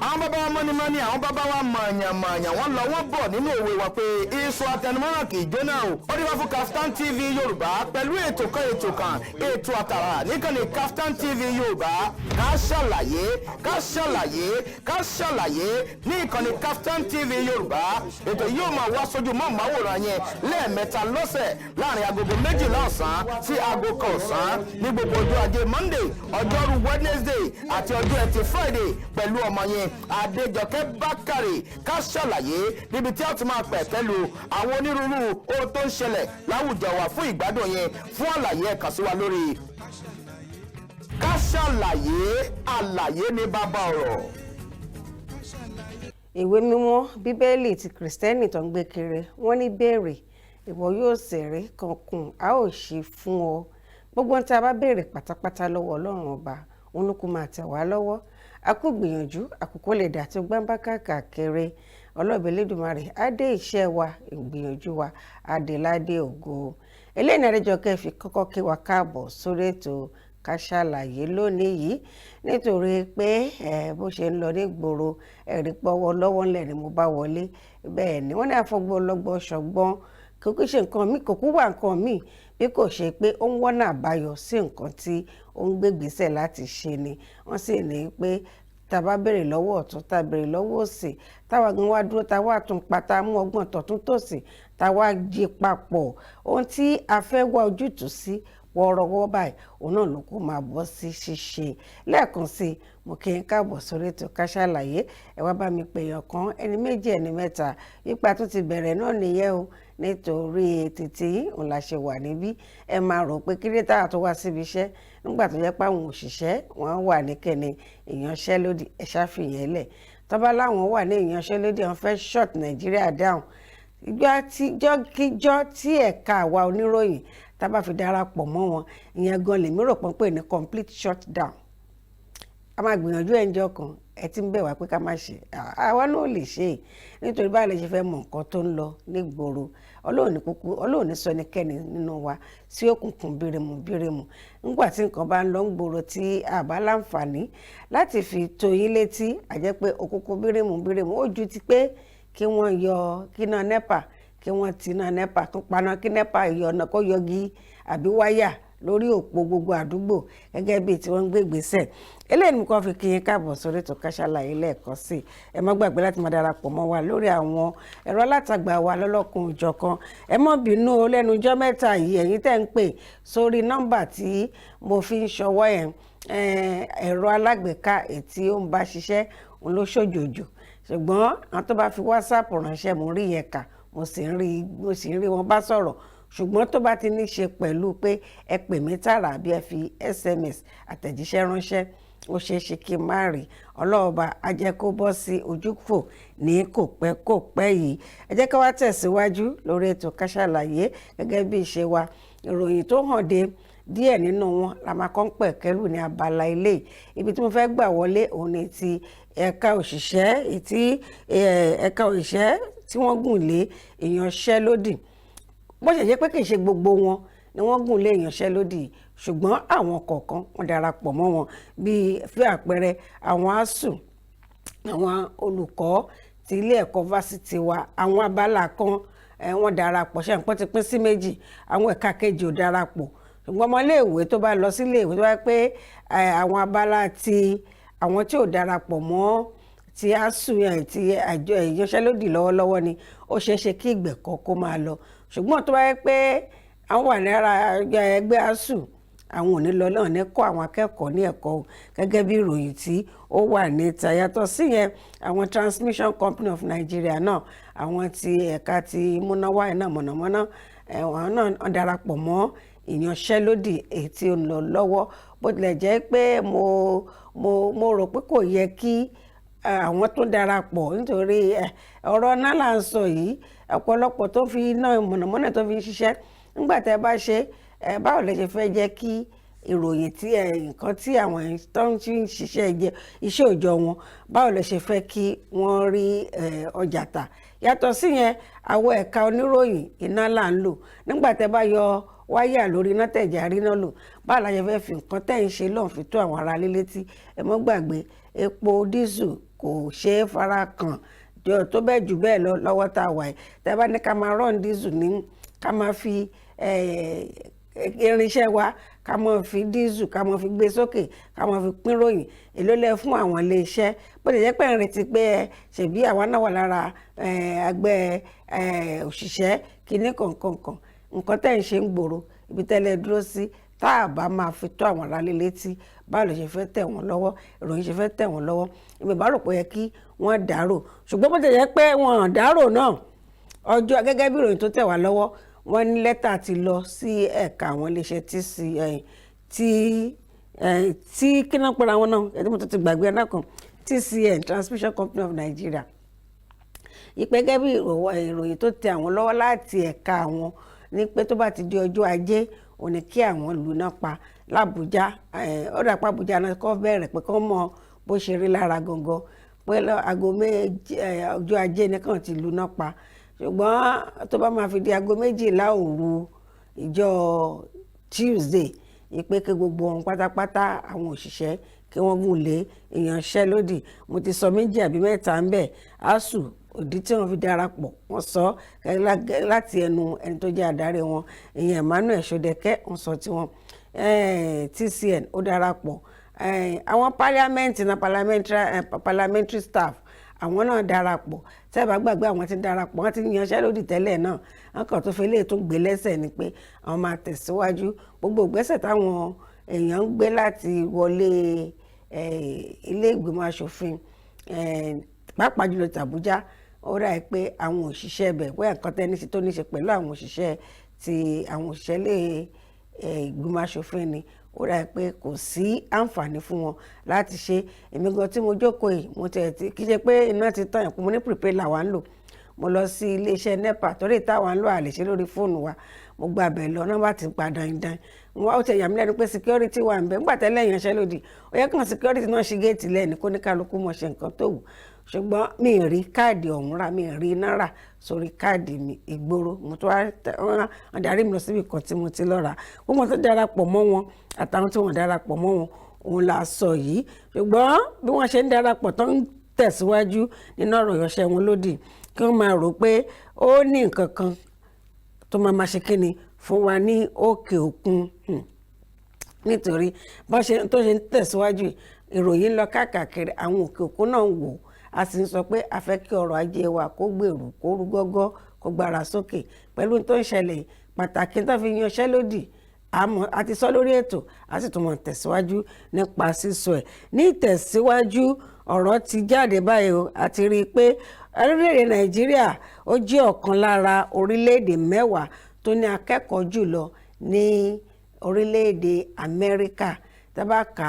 àwọn bàbá wa mọ́ni àwọn bàbá wa mọ̀nyàmọ̀nyà wọ́n lọ wọ́n bọ̀ nínú òwe wa pé iṣu àtẹnumọ́ràn kì í jóná o. ó dé wá fún Kaftan TV Yorùbá pẹ̀lú ètò kan ètò àtàrà níkànnì Kaftan TV Yorùbá ká ṣàlàyé ní ìkànnì Kaftan TV Yorùbá. ètò yóò máa wá sójú mọ́ màwòrán yẹn lẹ́ẹ̀mẹ́ta lọ́sẹ̀ láàrin agogo 12 ọ̀sán sí aago 1 ọ̀sán ní gbogbo ọjọ́ ajé Monday, Ọjọ́rú Wednesday àti ọjọ́ Ẹtì Friday pẹ̀lú ọmọ yẹn Adejoke Bakare ká ṣàlàyé níbi tí a ti máa pẹ̀ pẹ̀lú àwọn onírúurú ohun tó ń ṣẹlẹ̀ láwùjọ wa fún ìgbádùn yẹn. fún àlàyé ẹ kàn sí wa lórí ká ṣàlàyé àlàyé ní bàbá ọ̀rọ̀. ìwé mímọ́ bíbélì ti kìrìsìtẹ́nì tó ń gbé kiri wọ́n ní béèrè ìwọ yóò ṣèrè kankun a ó ṣí fún ọ. gbogbo ohun tí a bá béèrè pátápátá lọ́wọ́ Ọlọ́run ọba òun ló kó máa tẹ̀ wá lọ́wọ́. a kú gbìyànjú àkókò lè dà tí ó gbá ń bá káàkiri ọlọ́ọ̀bẹ lẹ́dùnmarè á dé iṣẹ́ wa ìgbìyànjú wa adéládé ògo. eléyìí ní Adéjọkẹ́ fi kọ́kọ́ kí wa káàbọ̀ sórí ètò ká ṣàlàyé lónìí yìí nítorí pé bó ṣe ń lọ nígboro ẹ̀rí pọ́wọ́ lọ́wọ́ ńlẹ̀ ni mo bá wọlé. bẹ́ẹ̀ ni wọ́n ní àfọgbọ́ ọlọ́gbọ́ ṣọgbọ́n kò kí ṣe nǹkan míì kò kú wà nǹkan míì bí kò ṣe pé ó ń wọ́nà àbáyọ sí nǹkan tí ó ń gbégbèsè láti ṣe ni. wọ́n sì ní pé tá bá béèrè lọ́wọ́ ọ̀tún tá béèrè lọ́wọ́ òsì táwa gan wá dúró táwa tún pátá mú ọgbọ́n tọ̀tún tòsì táwa jí papọ̀ ohun tí a fẹ́ wá ojútùú sí wọ́ọ́rọ́wọ́ báyìí òun náà ló kó máa bọ́ sí ṣíṣe. lẹ́ẹ̀kan sí mo kí n káàbọ̀ sórí ètò ká ṣàlàyé ẹ wá bá mi pèèyàn kan ẹni méjì ẹni mẹ́ta ipa tó ti bẹ̀rẹ̀ náà nìyẹn o nítorí títí òun la ṣe wà níbí. ẹ máa rò pé kí lẹ́tà tó wá síbi iṣẹ́ nígbà tó jẹ́ pé àwọn òṣìṣẹ́ wọn wà ní kẹ́ni ìyanṣẹ́lódì ẹ ṣàfihàn lẹ̀ tọ́ba láwọn wà ní ìyanṣẹ́lódì wọn fẹ́ shut Nàìjíríà down. ìjọ́ tí ẹ̀ka àwa oníròyìn tá bá fi darapọ̀ mọ́ wọn ìyẹn gan lèmi rò pọ́n pé ní complete shutdown. a máa gbìyànjú ẹ̀ǹjọ́ kan ẹ ti ń bẹ̀ wá pé ká má ṣe àwa náà lè ṣe é nítorí báyìí lè ṣe fẹ́ mọ nǹkan tó ń lọ nígboro. Ọlọ́run ní sọ ẹnikẹ́ni nínú wa sí òkùnkùn bírèmù nígbà tí nǹkan bá ń lọ nígboro tí a bá láǹfààní láti fi tó yín létí àjẹ́ pé òkùnkùn bírèmù ó ju ti pé kí wọ́n yọ kíná NEPA kí wọ́n ti iná NEPA tó paná kí NEPA yọ ọ̀nà kó yọgi àbí wáyà lórí òpó gbogbo àdúgbò gẹ́gẹ́ bíi tí wọ́n ń gbé ìgbésẹ̀. eléyìí nìkan fi kí yín káàbọ̀ sórí ètò ká ṣàlàyé lẹ́ẹ̀kan sí. ẹ má gbàgbé láti máa darapọ̀ mọ́ wa lórí àwọn ẹ̀rọ alátagbà wa lọ́lọ́kun òjọ̀kan. ẹ má bínú lẹ́nu ọjọ́ mẹ́ta yìí ẹ̀yin tẹ́ ń pè sórí nọ́mbà tí mo fi ń ṣọwọ́ yẹn ẹ̀rọ alágbèéká ètí ó ń bá ṣiṣẹ́ òun ló ṣòjòjò ṣùgbọ́n àwọn tó bá fi WhatsApp ránṣẹ́ mo rí yẹn kà mo sì ń rí wọn bá sọ̀rọ̀. ṣùgbọ́n tó bá ti ní ṣe pẹ̀lú pé ẹ pè mí tààrà àbí ẹ fi SMS àtẹ̀jíṣẹ́ ránṣẹ́ ó ṣeé ṣe kí n má rí ọlọ́ọ̀ba á jẹ́ kó bọ́ sí ojúfò ní kò pẹ́ yìí. ẹ jẹ́ ká wá tẹ̀síwájú lórí ètò ká ṣàlàyé gẹ́gẹ́ bí ìṣe wa. ìròyìn tó hàn dé díẹ̀ nínú wọn la máa kọ́ ń pẹ̀kẹ́lù ní abala ilé. ibi tí mo fẹ́ gbà wọlé òun ni ti ẹ̀ka òṣìṣẹ́ tí wọ́n gùn lé ìyanṣẹ́lódì. bó ṣe jẹ́ pé kì í ṣe gbogbo wọn ni wọ́n gùn lé ìyanṣẹ́lódì ṣùgbọ́n àwọn kọ̀ọ̀kan wọ́n darapọ̀ mọ́ wọn bíi fún àpẹẹrẹ àwọn ASUU àwọn olùkọ́ ti ilé ẹ̀kọ́ fásitì wa àwọn abala kan wọ́n darapọ̀ ṣe nǹkan ti pín sí méjì àwọn ẹ̀ka kejì ò darapọ̀ ṣùgbọ́n ọmọléèwé tó bá lọ sílé ìwé tó bá pé àwọn abala ti àwọn tí ò darapọ̀ mọ́ ti ASUU ti àjọ ìyanṣẹ́lódì lọ́wọ́lọ́wọ́ ni ó ṣeé ṣe kí ìgbẹ̀kọ́ kó máa lọ ṣùgbọ́n tó bá yẹ pé àwọn wà lára ẹgbẹ́ ASUU àwọn ò ní lọ náà ní kọ́ àwọn akẹ́kọ̀ọ́ ní ẹ̀kọ́ gẹ́gẹ́ bí ìròyìn tí ó wà níta. yàtọ̀ síyẹn àwọn Transmission Company of Nigeria náà àwọn ti ẹ̀ka ti múnáwá iná mọ̀nàmọ́ná àwọn náà darapọ̀ mọ́ ìyanṣẹ́lódì èyí tí ó ń lọ lọ́wọ́ bó tilẹ̀ jẹ́ pé mo rò pé kò yẹ kí àwọn tó darapọ̀ nítorí ọ̀rọ̀ náà là ń sọ yìí ọ̀pọ̀lọpọ̀ tó fi iná mọ̀nàmọ́ná tó fi ń ṣiṣẹ́ nígbà tẹ́ bá ṣe báwo lẹ ṣe fẹ́ jẹ́ kí ìròyìn tí nǹkan tí àwọn tó ń ṣiṣẹ́ iṣẹ́ òòjọ́ wọn báwo lẹ ṣe fẹ́ kí wọ́n rí ọjà tà. yàtọ̀ síyẹn àwọn ẹ̀ka oníròyìn iná là ń lò nígbà tẹ́ bá yọ wáyà lórí iná tẹ̀jà rí náà lò báwo la ṣe fẹ́ fi nǹkan tẹ̀ ń ṣe lọ́n fi tó àwọn ará ilé létí ẹ mọ́ gbàgbé epo dísù kò ṣeé fara kàn tó bẹ́ẹ̀ jù bẹ́ẹ̀ lọ lọ́wọ́ tá a wà yìí tẹ́ bá ní ká máa rán dísù ní ká máa fi irinṣẹ́ wa ká máa fi dísù ká máa fi gbé sókè ká máa fi pín ròyìn èló lẹ fún àwọn ilé iṣẹ́ bó lè jẹ́ pé ń retí pé ṣèbí àwa náà wà lára ẹgbẹ́ òṣìṣẹ́ kìíní kọ̀ọ̀kan nǹkan tẹ̀ ń ṣe ń gbòòrò ibi tẹ́lẹ̀ dúró sí tá a bá máa fi tó àwọn aráalé létí báwo ló ṣe fẹ́ tẹ̀ wọ́n lọ́wọ́ ìròyìn ṣe fẹ́ tẹ̀ wọ́n lọ́wọ́ ìgbà bá rò pé yẹ kí wọ́n dárò ṣùgbọ́n bó ti jẹ́ pé wọ́n dárò náà ọjọ́ gẹ́gẹ́ bí ìròyìn tó tẹ̀ wá lọ́wọ́ wọ́n ní lẹ́tà ti lọ sí ẹ̀ka àwọn iléeṣẹ́ tí kí náà pera wọn náà ẹni mo tó ti gbàgbé ẹ̀ná kan TCN Transmission Company of Nigeria ìpè gẹ́gẹ́ bí ìròyìn tó tẹ̀ àwọn lọ́wọ́ láti ẹ̀ka àwọn ní pé tó bá ti di ọjọ́ ajé ò ní kí àwọn lù náà pa l'Àbújá ó dà pa Àbújá náà kọ́ bẹ̀rẹ̀ pé kọ́ mọ bó ṣe rí lára gangan pé aago méjì ọjọ́ ajé nìkan ti lù náà pa ṣùgbọ́n tó bá máa fi di aago 12 òru ìjọ Tuesday ìpè kí gbogbo ohun pátápátá àwọn òṣìṣẹ́ kí wọ́n gùn lé ìyanṣẹ́lódì mo ti sọ 2 àbí 3 ń bẹ̀ ASUU òdí tí wọ́n fi darapọ̀ wọ́n sọ láti ẹnu ẹni tó jẹ́ adarí wọn ìyẹn Emmanuel Sodeke wọ́n sọ tí wọ́n TCN ó darapọ̀ àwọn parliamentary staff àwọn náà darapọ̀ tẹ́ ẹ bá gbàgbé àwọn tí darapọ̀ wọ́n ti yanṣẹ́lódì tẹ́lẹ̀ náà wọ́n kàn tó fẹ́ lè tún gbé lẹ́sẹ̀ ni pé àwọn máa tẹ̀síwájú gbogbo ìgbésẹ̀ táwọn èèyàn ń gbé láti wọlé ilé ìgbìmọ̀ asòfin pàápàá jùlọ tàbújá ó rà pé àwọn òṣìṣẹ́ ibẹ̀ wẹ́ nǹkan tẹ́ni tó ní ṣe pẹ̀lú àwọn òṣìṣẹ́ lé ìgbìmọ̀ asòfin ni ó rà pé kò sí àǹfààní fún wọn láti ṣe èmi gan tí mo jókòó yìí mo tẹ̀ tí kí ṣe pé iná ti tàn yàn mo ní prepaid làwa ń lò mo lọ sí iléeṣẹ́ NEPA torí táwa ń lò àlè ṣe lórí fóònù wa mo gba abẹ lọ náà bá ti pa dandan wọn ó ti yà mí lẹ́nu pé security wà ń bẹ nígbà tẹ́lẹ̀ ìyanṣẹ́lódì ó yẹ kàn security náà ṣí géètì lẹ́ni kó ní kálukú mọ̀ ṣe nǹkan tó wù ṣùgbọ́n mi ì rí káàdì ọ̀hún rà mi ì rí náírà sórí káàdì mi ìgboro mo tó wá darí mi lọ síbi kan tí mo ti lọ rà gbogbo tó darapọ̀ mọ́ wọn àtàwọn tí wọ́n darapọ̀ mọ́ wọn òun la sọ yìí ṣùgbọ́n bí wọ́n ṣe ń darapọ̀ tó ń tẹ̀síwájú nínú ọ̀rọ̀ ìyanṣẹ́ wọn lódì kí wọ́n máa rò pé ó ní nǹkan kan tó máa ṣe kíni fún wa ní òkè òkun nítorí bá ṣe tó ṣe ń tẹ̀síwájú ìròyìn lọ káàkiri àwọn òkè òkun náà wò a sì ń sọ pé a fẹ́ kí ọrọ̀ ajé wa kó gbèrú kó rú gọ́gọ́ kó gbára sókè pẹ̀lú tó ń ṣẹlẹ̀ pàtàkì tó fi yanṣẹ́lódì a ti sọ lórí ètò a sì tún mọ̀ tẹ̀síwájú nípa sísọ ẹ̀ ní ìtẹ̀síwájú ọ̀rọ̀ ti jáde báyìí o a ti rí i pé orílẹ̀-èdè Nàìjíríà ó jẹ́ ọ̀kan lára orílẹ̀-èdè 10 tó ní akẹ́kọ̀ọ́ jùlọ ní orílẹ̀-èdè Amẹ́ríkà tábàkà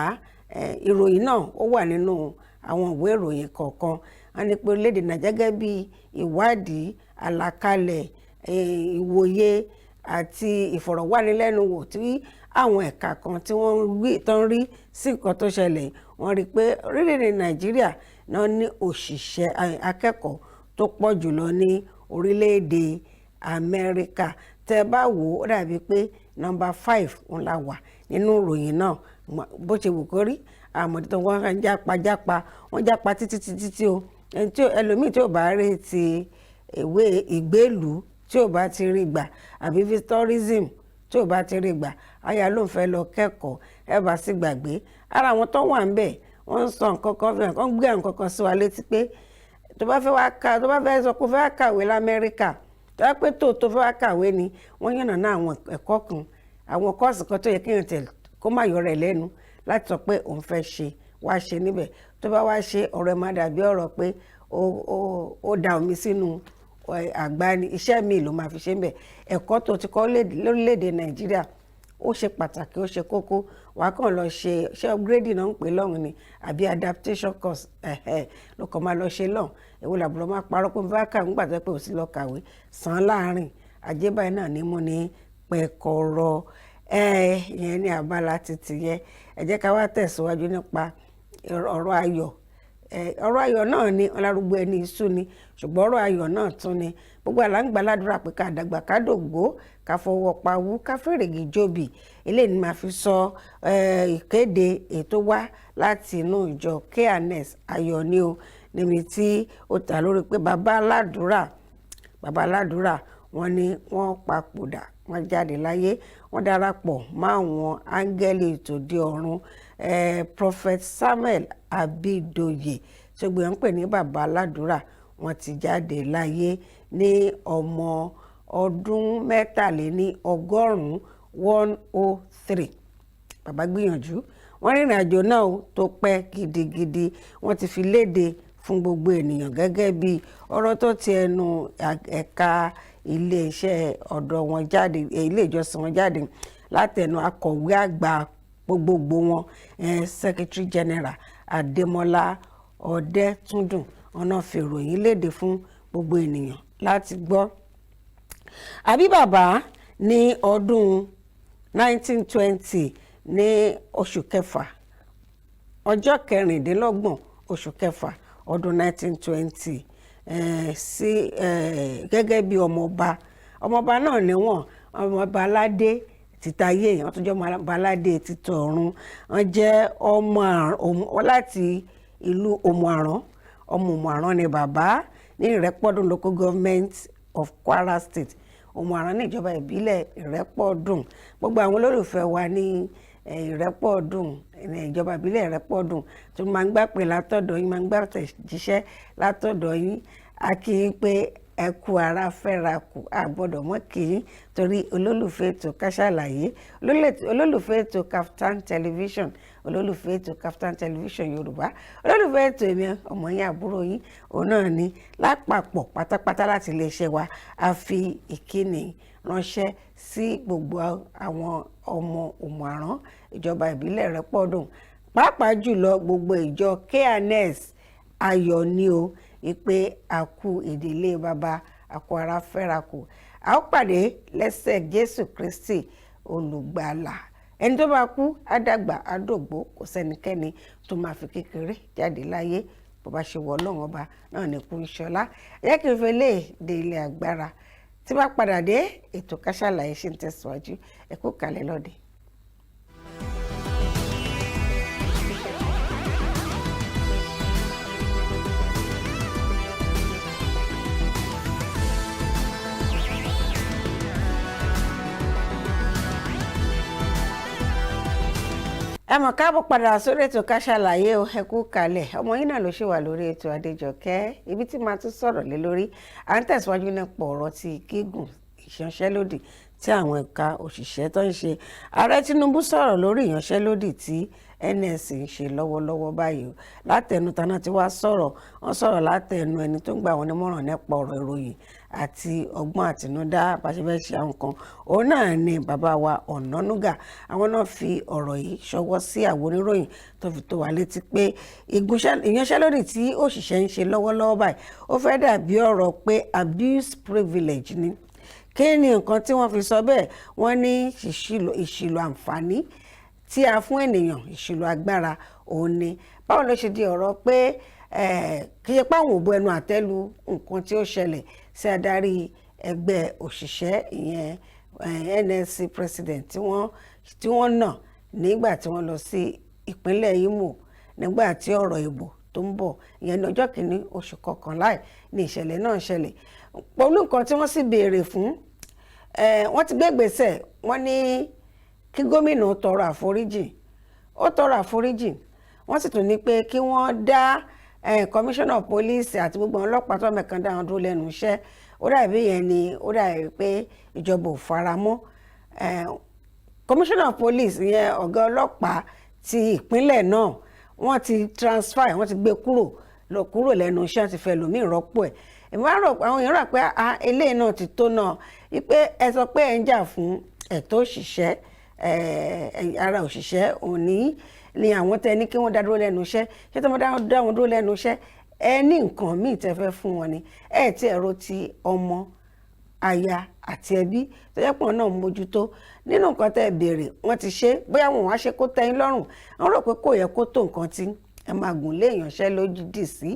ìròyìn náà ó wà nínú àwọn ìwé ìròyìn kọ̀ọ̀kan a ní pé orílẹ̀-èdè Nàìjíríà gẹ́gẹ́ bí ìwádìí àlàkalẹ̀ ìwòye àti ìfọ̀rọ̀wánilẹ́nuwò tí àwọn ẹ̀ka kan tí wọ́n rí sí nǹkan tó ṣẹlẹ̀ wọ́n rí i pé orílẹ̀-èdè Nàìjíríà náà ní òṣìṣẹ́ akẹ́kọ̀ọ́ tó pọ̀ jùlọ ní orílẹ̀-èdè Amẹ́ríkà tẹ́ bá wò ó dàbí pé nọ́mbà 5 ń la wà nínú ìròyìn náà bó ṣe wù kó rí àmọ̀dé tó wọ́n jápa wọ́n jápa títí o ẹlòmíì tí ò bá rí ti ìwé ìgbélùú tí ò bá ti rí gbà àbí tourism tí ò bá ti rí gbà aya ló ń fẹ́ lọ kẹ́kọ̀ọ́ ẹ bá sì gbàgbé ara àwọn tó wà ń bẹ̀ wọ́n ń sọ nǹkan kan fún ẹ̀ kán gbé nǹkan kan sí wa létí pé tó bá fẹ́ sọ pé ó fẹ́ kàwé l'Amẹ́ríkà tó bá pé tó fẹ́ wá kàwé ni wọ́n yànnàná àwọn ẹ̀kọ́ kan àwọn kọ́ọ̀sì kan tó yẹ kéèyàn tẹ̀ kó má yọ rẹ̀ lẹ́nu láti sọ pé òun fẹ́ ṣe wá ṣe níbẹ̀ tó bá wá ṣe ọ̀rọ̀ ẹ̀ má dàbí ọ̀rọ̀ pé ó da omi sínú àgbá ni iṣẹ́ mi ló máa fi ṣe ń bẹ̀ ẹ̀kọ́ tó ti kọ́ lórílẹ̀‐èdè Nàìjíríà ó ṣe pàtàkì ó ṣe kókó wàá kàn lọ ṣe upgrade náà ń pè lọ́hùn ni àbí adaptation course ló kàn máa lọ ṣe lọ́hùn èwo làbúrò máa parọ́ pé bá kàwé nígbà tó pé ò sí lọ kàwé sàn láàrin àjẹbáyé náà ní mú ní pẹ̀kọ̀rọ̀ ìyẹn ní abala títì yẹn ẹ jẹ́ ká wá tẹ̀síwájú nípa ọ̀rọ̀ ayọ̀ náà ni ọlárúgbó ẹni iṣu ni ṣùgbọ́n ọ̀rọ̀ ayọ̀ náà tún ni gbogbo àlàǹgbà ládùúrà pé ká dàgbà ká dògbó ká fọwọ́ pawú ká fèrègì jòbì. Eléyìí ni màá fi sọ ìkéde ètò wá láti inú ìjọ KNS ayọ̀ ni o, níbi tí ó ta lórí pé bàbá aládùúrà wọ́n ní wọ́n papòdà, wọ́n jáde láyé, wọ́n darapọ̀ mọ́ àwọn áńgẹ́lì tòde ọ̀run. Prophet Samuel Abidoye tí ó gbìyànjú pè ní bàbá aládùúrà, wọ́n ti jáde láyé ní ọmọ ọdún 103. Bàbá gbìyànjú, wọ́n rìnrìn àjò náà tó pẹ́ gidigidi, wọ́n ti fi léde fún gbogbo ènìyàn gẹ́gẹ́ bí ọ̀rọ̀ tó ti ẹnu ẹ̀ka iléeṣẹ́ ọ̀dọ̀ wọn jáde, ilé ìjọsìn wọn jáde látẹnu akọ̀wé àgbà gbogbogbò wọn, Secretary General Adémọ́lá Ọdẹ́túndùn. Ọ̀nà fèròyìn léde fún gbogbo ènìyàn láti gbọ́. Àbí bàbá ní ọdún 1920 ní oṣù kẹfà, ọjọ́ 26 oṣù kẹfà ọdún 1920 sí gẹ́gẹ́ bí ọmọọba náà níwọ̀n ọmọọba aládé títayé, wọ́n tún jẹ́ ọmọọba aládé títọ̀run. Wọ́n jẹ́ ọmọ láti ìlú Òmù-àrán. Ọmọ Òmù-àrán ni bàbá ní Ìrẹ́pọ̀dùn local government of Kwara State. Òmù-àrán ní ìjọba ìbílẹ̀ Ìrẹ́pọ̀dùn. Gbogbo àwọn olólùfẹ́ wa ní Ìrẹ́pọ̀dùn, ìjọba ìbílẹ̀ Ìrẹ́pọ̀dùn tó máa ń gbà pé látọ̀dọ̀ yín, máa ń gbà tẹ̀jíṣẹ́ látọ̀dọ̀ yín. A kí yín pé ẹ kú ara fẹ́ra kù, a gbọ́dọ̀ mọ́ kí yín torí olólùfẹ́ ètò Ká Sálàyé, olólùfẹ́ ètò Kaftan Television, olólùfẹ́ ètò Kaftan Television Yorùbá, olólùfẹ́ ètò èmi ọmọ yín àbúrò yín òun náà ni lápapọ̀ pátápátá láti iléeṣẹ́ wa. A fi ìkíni ránṣẹ́ sí gbogbo àwọn ọmọ Òmù-àrán ìjọba ìbílẹ̀ Ìrẹ́pọ̀dùn, pàápàá jùlọ gbogbo ìjọ KNS ayọ̀ ni o, ìpè àkú ìdílé bàbá, àkú ara fẹ́ra kù. A ó pàdé lẹ́sẹ̀ Jésù Kristi olùgbàlà. Ẹni tó bá kú àdàgbà àdògbò, kò sẹ́nikẹ́ni tó máa fi kékeré jáde láyé. Bó bá ṣe wọ Ọlọ́run ọba náà ní kú ìṣọlá. Ẹ jẹ́ kí n fi lè dé ilé agbára. Tí bá padà dé, ètò Ká Sálàyé ṣì ń tẹ̀síwájú. Ẹ kú kalẹ̀ lọ́dẹ. Ẹ mọ̀ káàbọ̀ padà sórí ètò Ká Sálàyé o, ẹ kú kalẹ̀. Ọmọ yín náà ló ṣì wà lórí ètò Adejoke, ibi tí màá tún sọ̀rọ̀ lé lórí. À ń tẹ̀síwájú nípa ọ̀rọ̀ ti gígùn ìyanṣẹ́lódì tí àwọn ẹ̀ka òṣìṣẹ́ tó ń ṣe. Ààrẹ Tinubu sọ̀rọ̀ lórí ìyanṣẹ́lódì tí NS ń ṣe lọ́wọ́lọ́wọ́ báyìí. Látẹnu tàná tí wàá sọ̀rọ̀, wọ́n sọ̀rọ̀ látẹnu ẹni tó ń gbà wọ́n nímọ̀ràn nípa ọ̀rọ̀ ìròyìn àti ọgbọ́n àtinúdá bá ṣe fẹ́ ṣe àwọn nǹkan. Òun náà ni bàbá wa Ọ̀nànúgà. Àwọn náà fi ọ̀rọ̀ yìí ṣọwọ́ sí àwọn oníròyìn tó fi tó wa létí pé ìyanṣẹ́lódì tí òṣìṣẹ́ ń ṣe lọ́wọ́lọ́wọ́ báyìí ó fẹ́ dàbí ọ̀rọ̀ pé abuse privilege ni. Kí ni nǹkan tí wọ́n fi sọ bẹ́ẹ̀? Wọ́n ní ìṣìlò àǹfààní tí a fún ènìyàn, ìṣìlò agbára òun ni. Báwo ló ṣe di ọ̀rọ̀ pé kí ṣe pé àwọn ò bu ẹnu àtẹ́lu nǹkan tí ó ṣẹlẹ̀ sí adarí ẹgbẹ́ òṣìṣẹ́ ìyẹn NLC president tí wọ́n nà nígbà tí wọ́n lọ sí ìpínlẹ̀ Imo nígbà tí ọ̀rọ̀ ìbò tó ń bọ̀ ìyẹn ní ọjọ́ kìíní oṣù kọkànlá ní ìṣẹ̀lẹ̀ náà ṣẹlẹ̀. Pẹ̀lú nǹkan tí wọ́n sì béèrè fún, wọ́n ti gbé ìgbésẹ̀, wọ́n ní kí gómìnà tọrọ àforíjì. Ó tọrọ àforíjì. Wọ́n sì tún ní pé kí wọ́n dá commissioner police àti gbogbo ọlọ́pàá tó mẹ́kan dá wọn dúró lẹ́nu iṣẹ́. Ó dàbí yẹn ni ó dàbí pé ìjọba ò fara mọ́. Commissioner police yẹn ọ̀gá ọlọ́pàá ti ìpínlẹ̀ náà wọ́n ti transfer, wọ́n ti gbé kúrò lẹ́nu iṣẹ́, ti fẹ́ lòmíì rọ́pò ẹ̀. Àwọn èèyàn rò pé eléyìí náà ti tó náà, wípé ẹ sọ pé ẹ ń jà fún ẹ̀tọ́ òṣìṣẹ́, ara òṣìṣẹ́ òní ni àwọn tẹ ní kí wọ́n dá dúró lẹ́nu iṣẹ́. Ṣé tí wọ́n dá wọn dúró lẹ́nu iṣẹ́, ẹ ní nǹkan míì tẹ́ fẹ́ fún wọn ni? Ẹ ti ẹ̀rọ ti ọmọ, aya àti ẹbí tó jẹ́ pọ̀ náà mójútó. Nínú nǹkan tẹ́ béèrè wọ́n ti ṣe, bóyá wọn wá ṣe kó tẹ́ yín lọ́rùn. Wọ́n rò pé kò yẹ kó tó nǹkan tí ẹ máa gùn lé ìyanṣẹ́lódì sí.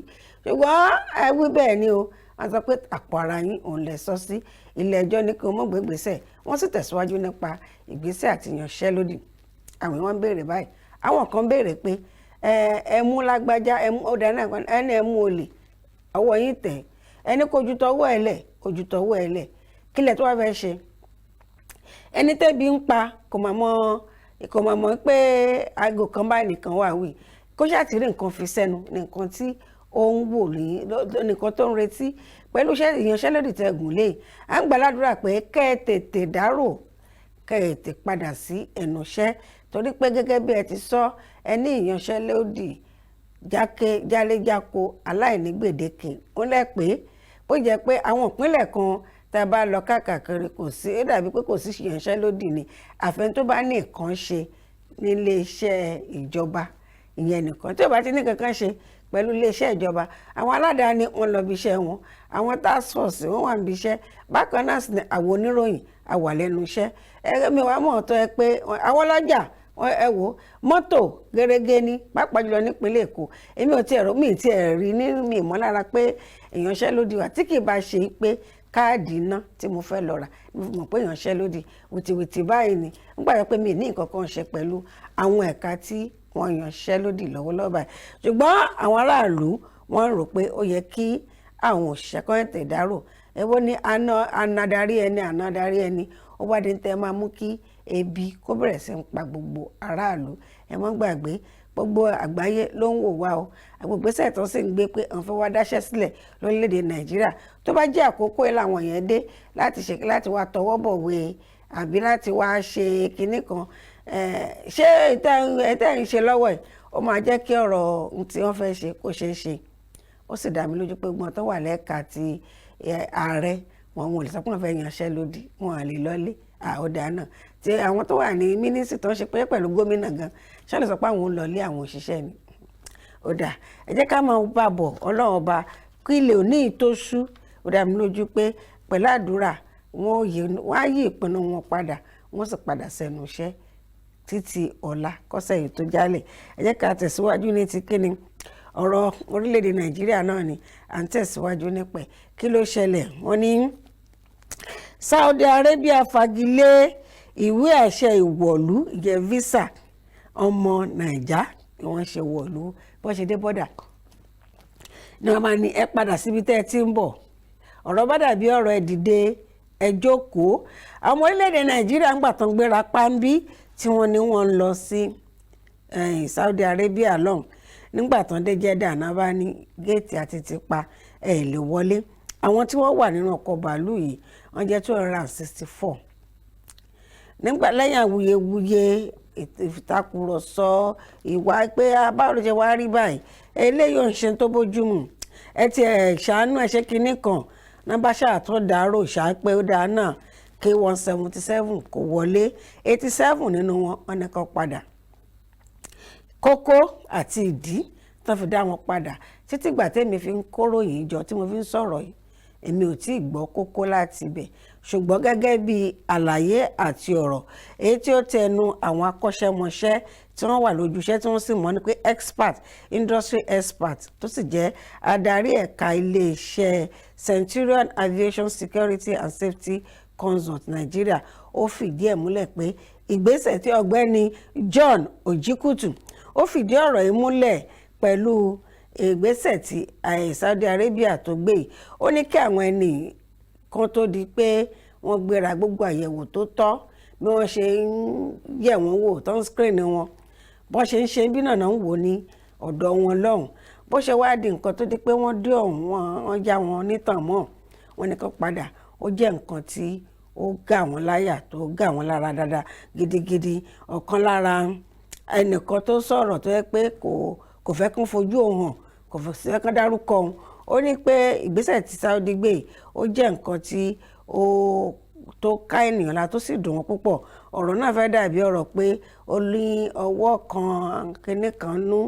Ṣùgbọ́n ẹ wí bẹ́ẹ̀ ni o, wọ́n sọ pé àpò ara yín òun lè sọ sí, ilé ẹjọ́ ní kí wọ́n mọ̀ gbé ìgbésẹ̀, wọ́n sì tẹ̀síwájú nípa ìgbésẹ̀ àti ìyanṣẹ́lódì. àwọn wọn béèrè báyìí, àwọn kan béèrè pé ẹ mú lágbájá, ẹ mú ọ̀dà náà, ẹni ẹ mú olè, ọwọ́ yín tẹ̀, ẹni kò ju tọwọ́ ẹ lẹ̀, kò ju tọwọ́ ẹ lẹ̀, kílẹ̀ tó wá fẹ́ ṣe. ẹni tẹ́bi ń pa kò mà mọ̀ pé aago kan báyìí nìkan wà wí, kó ṣáà ti rí nǹkan fi sẹ́nu ní nǹkan tí ó ń wò ní nǹkan tó ń retí pẹ̀lú ìyanṣẹ́lódì tẹ́gùn lé. à ń gbàládùra pé kẹ́ ẹ tètè dárò, kẹ́ ẹ tètè padà sí ẹnu iṣẹ́, torí pé gẹ́gẹ́ bí ẹ ti sọ, ẹ ní ìyanṣẹ́lódì jáléjáko aláìní gbèdéke. ó lẹ́ pé bó jẹ́ pé àwọn ìpínlẹ̀ kan tá a bá lọ káàkiri kò sí, ó dàbí pé kò sí ìyanṣẹ́lódì ni, àfẹn tó bá ní nǹkan ṣe nílé iṣẹ́ ìjọba, ìyẹn nìkan. tí ò bá ti ní kankan ṣe pẹ̀lú iléeṣẹ́ ìjọba, àwọn aládàáni wọn lọ bí iṣẹ́ wọn, àwọn task force wọn wà níbi iṣẹ́, bákan náà sì ni àwọn oníròyìn àwà lẹ́nu iṣẹ́. mi wàá mọ̀ tó ẹ pé àwọn ọlọ́jà ẹ wò mọ́tò gẹ́gẹ́ ní pàápàá jùlọ nípínlẹ̀ Èkó, èmi ò tiẹ̀ rò mí tiẹ̀ rí ní mi ìmọ̀lára pé ìyanṣẹ́lódì wà, tí kì í bá ṣe pé káàdì iná tí mo fẹ́ lọ rà mo mọ̀ pé ìyanṣẹ́lódì wìtìwìtì báyìí ni. nígbà yẹn pé mi ní nǹkan kan ṣe pẹ̀lú àwọn ẹ̀ka tí wọ́n yanṣẹ́lódì lọ́wọ́lọ́wọ́ báyìí, ṣùgbọ́n àwọn aráàlú wọ́n rò pé ó yẹ kí àwọn òṣìṣẹ́ kan tẹ̀ dárò. èwo ni ànádàrí ẹni ó wá dé tẹ́ máa mú kí ebi kó bẹ̀rẹ̀ sí ń pa gbogbo aráàlú. ẹ mọ́ gbàgbé gbogbo àgbáyé ló ń wò wá o, àgbègbèsẹ̀ tó sì ń gbé pé àwọn fẹ́ wá dáṣẹ́ sílẹ̀ lórílẹ̀‐èdè Nàìjíríà. tó bá jẹ́ àkókò ẹ̀ làwọn yẹn dé láti wá tọwọ́ bọ̀wé àbí láti wá ṣe kinní kan, ṣé ìtẹ́ ń ṣe lọ́wọ́ ẹ̀ ó máa jẹ́ kí ọ̀rọ̀ tí wọ́n fẹ́ ṣe kó ṣeé ṣe. ó sì dá mi lójú pé gbọ́n tó wà lẹ́ka ti ààrẹ wọn ò lè sọ pé wọ́n fẹ́ yanṣẹ́lódì, wọn à lè lọ́lé àọ̀dà náà. tí àwọn tó wà ní mínísítì tó ń ṣe pé pẹ̀lú gómìnà gan ṣáà lè sọ pé àwọn ò lọ́lé àwọn òṣìṣẹ́ ni. ó dà, ẹ jẹ́ ká máa bá bọ̀, ọlọ́run ọba kí ilé òní ìtóṣú. ó dá mi lójú pé pẹ̀lú àdúrà wọ́n á yí ìpinnu wọn padà, wọ́n sì padà sẹ́nu iṣẹ́ títí ọ̀la kọ́sẹ̀ yìí tó jálẹ̀. ẹ jẹ́ ká tẹ̀síwájú ní ti kíni ọ̀rọ̀ orílẹ̀-èdè Nàìjíríà náà ni à ń tẹ̀síwájú nípẹ̀. kí ló ṣẹlẹ̀? wọ́n ní Saudi Arabia fagilé ìwé àṣẹ ìwọ̀lú ìjẹ́ visa ọmọ Nàìjà ni wọ́n ṣe wọ̀lú. bó ṣe dé bọ́dà ni wọ́n máa ní ẹ padà síbi tẹ́ ẹ ti ń bọ̀. ọ̀rọ̀ bá dàbí ọ̀rọ̀ ẹ dìde ẹ jókòó. àwọn orílẹ̀-èdè Nàìjíríà ń gbà tán gbéra páńbí tí wọ́n ní wọ́n ń lọ sí Saudi Arabia lọ́hùn. nígbà tán dé Jeddah náà bá ní géètì àti ti pa ẹ̀ lè wọlé. àwọn tí wọ́n wà nínú ọkọ̀ bàálù yìí wọ́n jẹ́ 264. nígbà lẹ́yìn awuyewuye ìtakùrọ̀sọ ìwà pé báwo ló ṣe wá rí báyìí, eléyìí ò ń ṣe tó bójúmu, ẹ ti ṣàánú ẹ ṣe kinní kan, nọ́mbà ṣáàtọ̀ dárò ṣáàpẹ ó dáa náà K177 kò wọlé, 87 nínú wọn ní kan padà. kókó àti ìdí tó fi dá wọn padà títí gbà tẹ́mi fi ń kóròyìn jọ tí mo fi ń sọ̀rọ̀ yìí, èmi ò tí ì gbọ́ kókó láti ibẹ̀. ṣùgbọ́n gẹ́gẹ́ bí àlàyé àti ọ̀rọ̀ èyí tí ó tẹnu àwọn akọ́ṣẹ́mọṣẹ́ tí wọ́n wà lójú iṣẹ́ tí wọ́n sì mọ̀ ní pé expert, industry expert tó sì jẹ́ adarí ẹ̀ka iléeṣẹ́ Centurion Aviation Security and Safety Consult Nigeria, ó fìdí ẹ̀ múlẹ̀ pé ìgbésẹ̀ tí ọ̀gbẹ́ni John Ojikutu ó fìdí ọ̀rọ̀ yìí múlẹ̀ pẹ̀lú ìgbésẹ̀ tí Saudi Arabia tó gbé yìí. ó ní kí àwọn ẹni kan tó di pé wọ́n gbéra gbogbo àyẹ̀wò tó tọ́ bí wọ́n ṣe ń yẹ̀ wọ́n wò tó ń screen wọn, bọ́n ṣe ń ṣe bí náà ń wò ní ọ̀dọ̀ wọn lọ́hùn. bó ṣe wá di nǹkan tó di pé wọ́n dé ọ̀hún wọ́n já wọn nítàn mọ́, wọ́n ní kó padà. ó jẹ́ nǹkan tí ó gà wọ́n láyà, tó gà wọ́n lára dáadáa gidigidi. ọ̀kan lára ẹnìkan tó sọ̀rọ̀ tó yẹ pé kò fẹ́ kán fojú òun hàn, kò fẹ́ kán dárúkọ òun, ó ní pé ìgbésẹ̀ tí Saudi gbé ó jẹ́ nǹkan tí ó tó ká ènìyàn la tó sì dùn wọ́n púpọ̀. ọ̀rọ̀ náà fẹ́ dàbí ọ̀rọ̀ pé ó ní ọwọ́ kan kinní kan nú,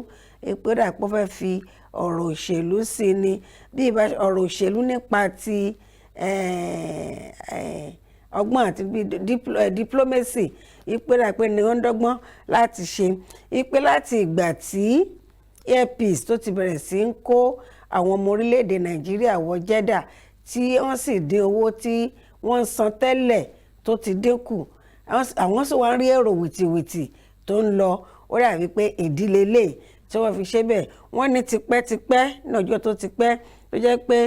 pé dàpọ̀ fẹ́ fi ọ̀rọ̀ òṣèlú sí ni, bí ọ̀rọ̀ òṣèlú nípa ti ọgbọ́n àti diplomacy, ìpè dàpẹ́ ni wọ́n ń dọ́gbọ́n láti ṣe. ìpè láti ìgbà tí Air Peace tó ti bẹ̀rẹ̀ sí ń kó àwọn ọmọ orílẹ̀-èdè Nàìjíríà wọ Jeddah tí wọ́n sì dín owó tí wọ́n ń san tẹ́lẹ̀ tó ti dínkù àwọn sì wá ń rí èrò wìtìwìtì tó ń lọ ó dàbí pé ìdílé lè tí wọ́n fi ṣe bẹ́ẹ̀ wọ́n ní tipẹ́tipẹ́ ní ọjọ́ tó ti pẹ́ tó jẹ́ pé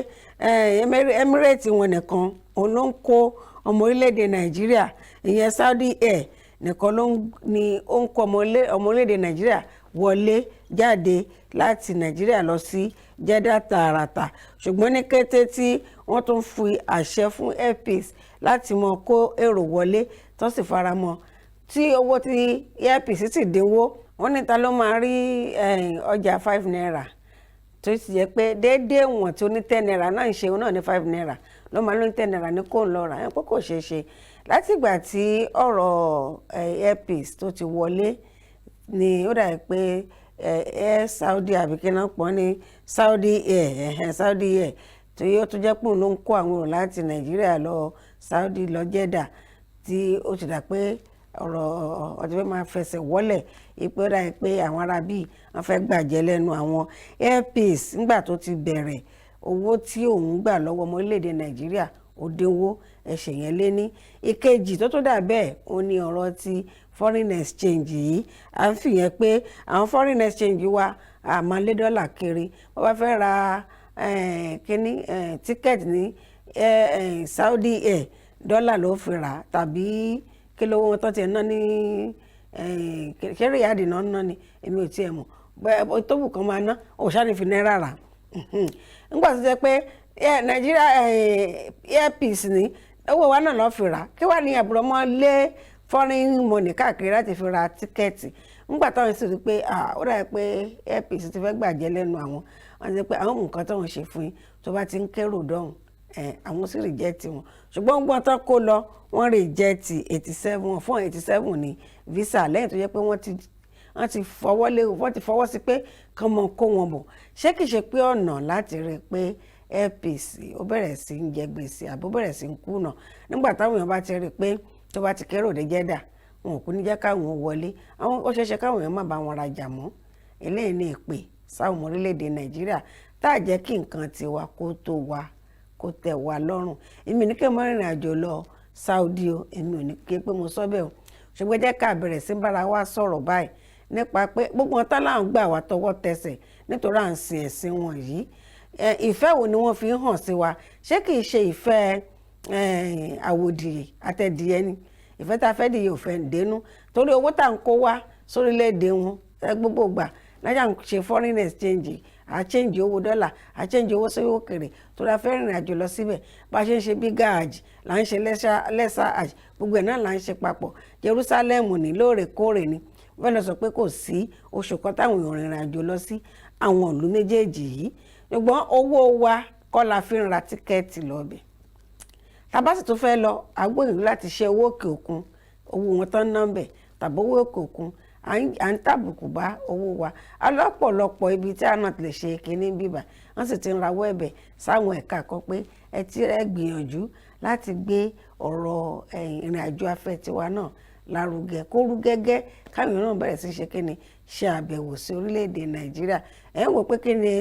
Emirates wọn nìkan òun ló ń kó ọmọ orílẹ̀-èdè Nàìjíríà ìyẹn Saudi Air nìkan ni ó ń kó ọmọ orílẹ̀-èdè Nàìjíríà wọlé jáde láti Nàìjíríà lọ sí Jeddah tààràtà ṣùgbọ́n ní kété tí wọ́n tún fi àṣẹ fún Air Peace láti mọ kó èrò wọlé tó sì faramọ́ tí owó tí Air Peace sì dínwó wọ́n níta ló máa rí ọjà 5 naira tó sì jẹ́ pé déédéé wọn tí ó ní 10 naira náà ń ṣe òun náà ní 5 naira ló máa ló ní 10 naira ní kó ń lọ rà ẹ̀ pé kò ṣeé ṣe látìgbà tí ọ̀rọ̀ Air Peace tó ti wọlé ni ó dàbí pé Air Saudi àbíkínà pọ̀ ní Saudi Air tí ó tún jẹ́ pé òun ló ń kó àwọn èrò láti Nàìjíríà lọ Saudi lọ Jeddah tí ó ti dà pé ọ̀rọ̀ ọ̀tí fẹ́ máa fẹsẹ̀ wọ́lẹ̀ ipò ó dàbí pé àwọn ará bíi wọ́n fẹ́ gbàjẹ́ lẹ́nu àwọn Air Peace nígbà tó ti bẹ̀rẹ̀ owó tí òun gbà lọ́wọ́ ọmọ orílẹ̀-èdè Nàìjíríà ó dínwó ẹ̀ṣẹ̀ yẹn lé ní ìkejì tó tó dà bẹ́ẹ̀ ó ní ọ̀rọ̀ ti foreign exchange yìí à ń fìyẹn pé àwọn foreign exchange wa àmọ́ lé dọ́là kiri wọ́n bá fẹ́ ra tíkẹ́ẹ̀tì ní Saudi Air dọ́là ló fi rà tàbí kí lówó wọn tó tiẹ̀ ná ní ṣẹ́rí ìyáàdì náà ná ni èmi ò tiẹ̀ mọ̀ bẹ́ẹ̀ tó bù kan máa ná òṣàní fi náírà rà nígbà tó jẹ́ pé Nàìjíríà Air Peace ní owó wa náà lọ́ọ́ fi rà kí wàá ní àbúrò mọ́ lé foreign money káàkiri láti fi ra tíkẹ́ẹ̀tì nígbà táwọn sì rí pé ó dàbí pé Air Peace ti fẹ́ gbàjẹ́ lẹ́nu àwọn wọ́n ti pé àwọn nǹkan tó ń ṣe fún yín tó bá ti ń kérò dọ́hùn àwọn sì rìjẹ́tì wọn ṣùgbọ́n gbọ́n tán kó lọ wọ́n rìjẹ́tì 87 fún 87 ní visa lẹ́yìn tó jẹ́ pé wọ́n ti fọwọ́ sí pé kán mọ kó wọn bọ̀ ṣé kìí ṣe pé ọ̀nà láti rí i pé Air Peace ó bẹ̀rẹ̀ sí ń jẹ gbèsè àbó bẹ̀rẹ̀ sí ń kùnà nígbà táwọn èèyàn bá ti rí i pé tó bá ti kérò dé Jeddah wọn ò kú ní jẹ́ káwọn wọlé àwọn ó ṣeéṣe káwọn èèyàn má bá wọn rajà mọ́ eléyìí ní ìpè sáwọn orílẹ̀-èdè Nàìjíríà tá à jẹ́ kí nǹkan tiwa kó tó wa kó tẹ̀ wá lọ́rùn èmi ní kí n mọ rìnrìn àjò lọ Saudi o èmi ò ní kí pé mo sọ bẹ́ẹ̀ o ṣùgbọ́n jẹ́ ká bẹ̀rẹ̀ sí bára wa sọ̀rọ̀ báyìí nípa pé gbogbo wọn tá láwọn gbà wá tọwọ́ tẹsẹ̀ nítorí à ń sin ẹ̀sìn wọn yìí ìfẹ́ wo ni wọ́n fi ń hàn sí wa ṣé kì í ṣe ìfẹ́ àwòdì àtẹ̀dìyẹ ni ìfẹ́ tá a fẹ́ dìye òfẹ́ ǹdẹ́nu torí owó tá à ń kó wá sórílẹ̀-èdè wọn gbogbo gbà lájà ń ṣe foreign exchange àchange owó dọ́là àchange owó sí òkèrè tó dáa fẹ́ rìnrìn àjò lọ síbẹ̀ bá a ṣe ń ṣe big hajj là ń ṣe lẹ́sà hajj gbogbo ẹ̀ náà là ń ṣe papọ̀ Jerusalem ní lóòrèkóòrè ni wọ́n lọ sọ pé kò sí oṣù kan táwọn èèyàn rìnrìn àjò lọ sí àwọn ìlú méjèèjì yìí ṣùgbọ́n owó wa kọ́ la fi ń ra tíkẹ́ẹ̀tì lọ́bẹ̀ tàbá sì tún fẹ́ lọ agbóyìnbó láti ṣe owó òkè òkun owó wọn tán ná bẹ̀ tàbí owó òkè òkun à ń tàbùkù bá owó wa alọ́pọ̀lọpọ̀ ibi tí a náà ti lè ṣe kínní bíbà wọ́n sì ti ń rawọ́ ẹ̀bẹ̀ sáwọn ẹ̀ka kan pé ẹ gbìyànjú láti gbé ọ̀rọ̀ ìrìn àjò afẹ́ tiwa náà lárugẹ kó rú gẹ́gẹ́ káwọn náà bẹ̀rẹ̀ sí ṣe kínní ṣe àbẹ̀wò sí orílẹ̀-èdè Nàìjíríà ẹ̀ ń wò pé kínní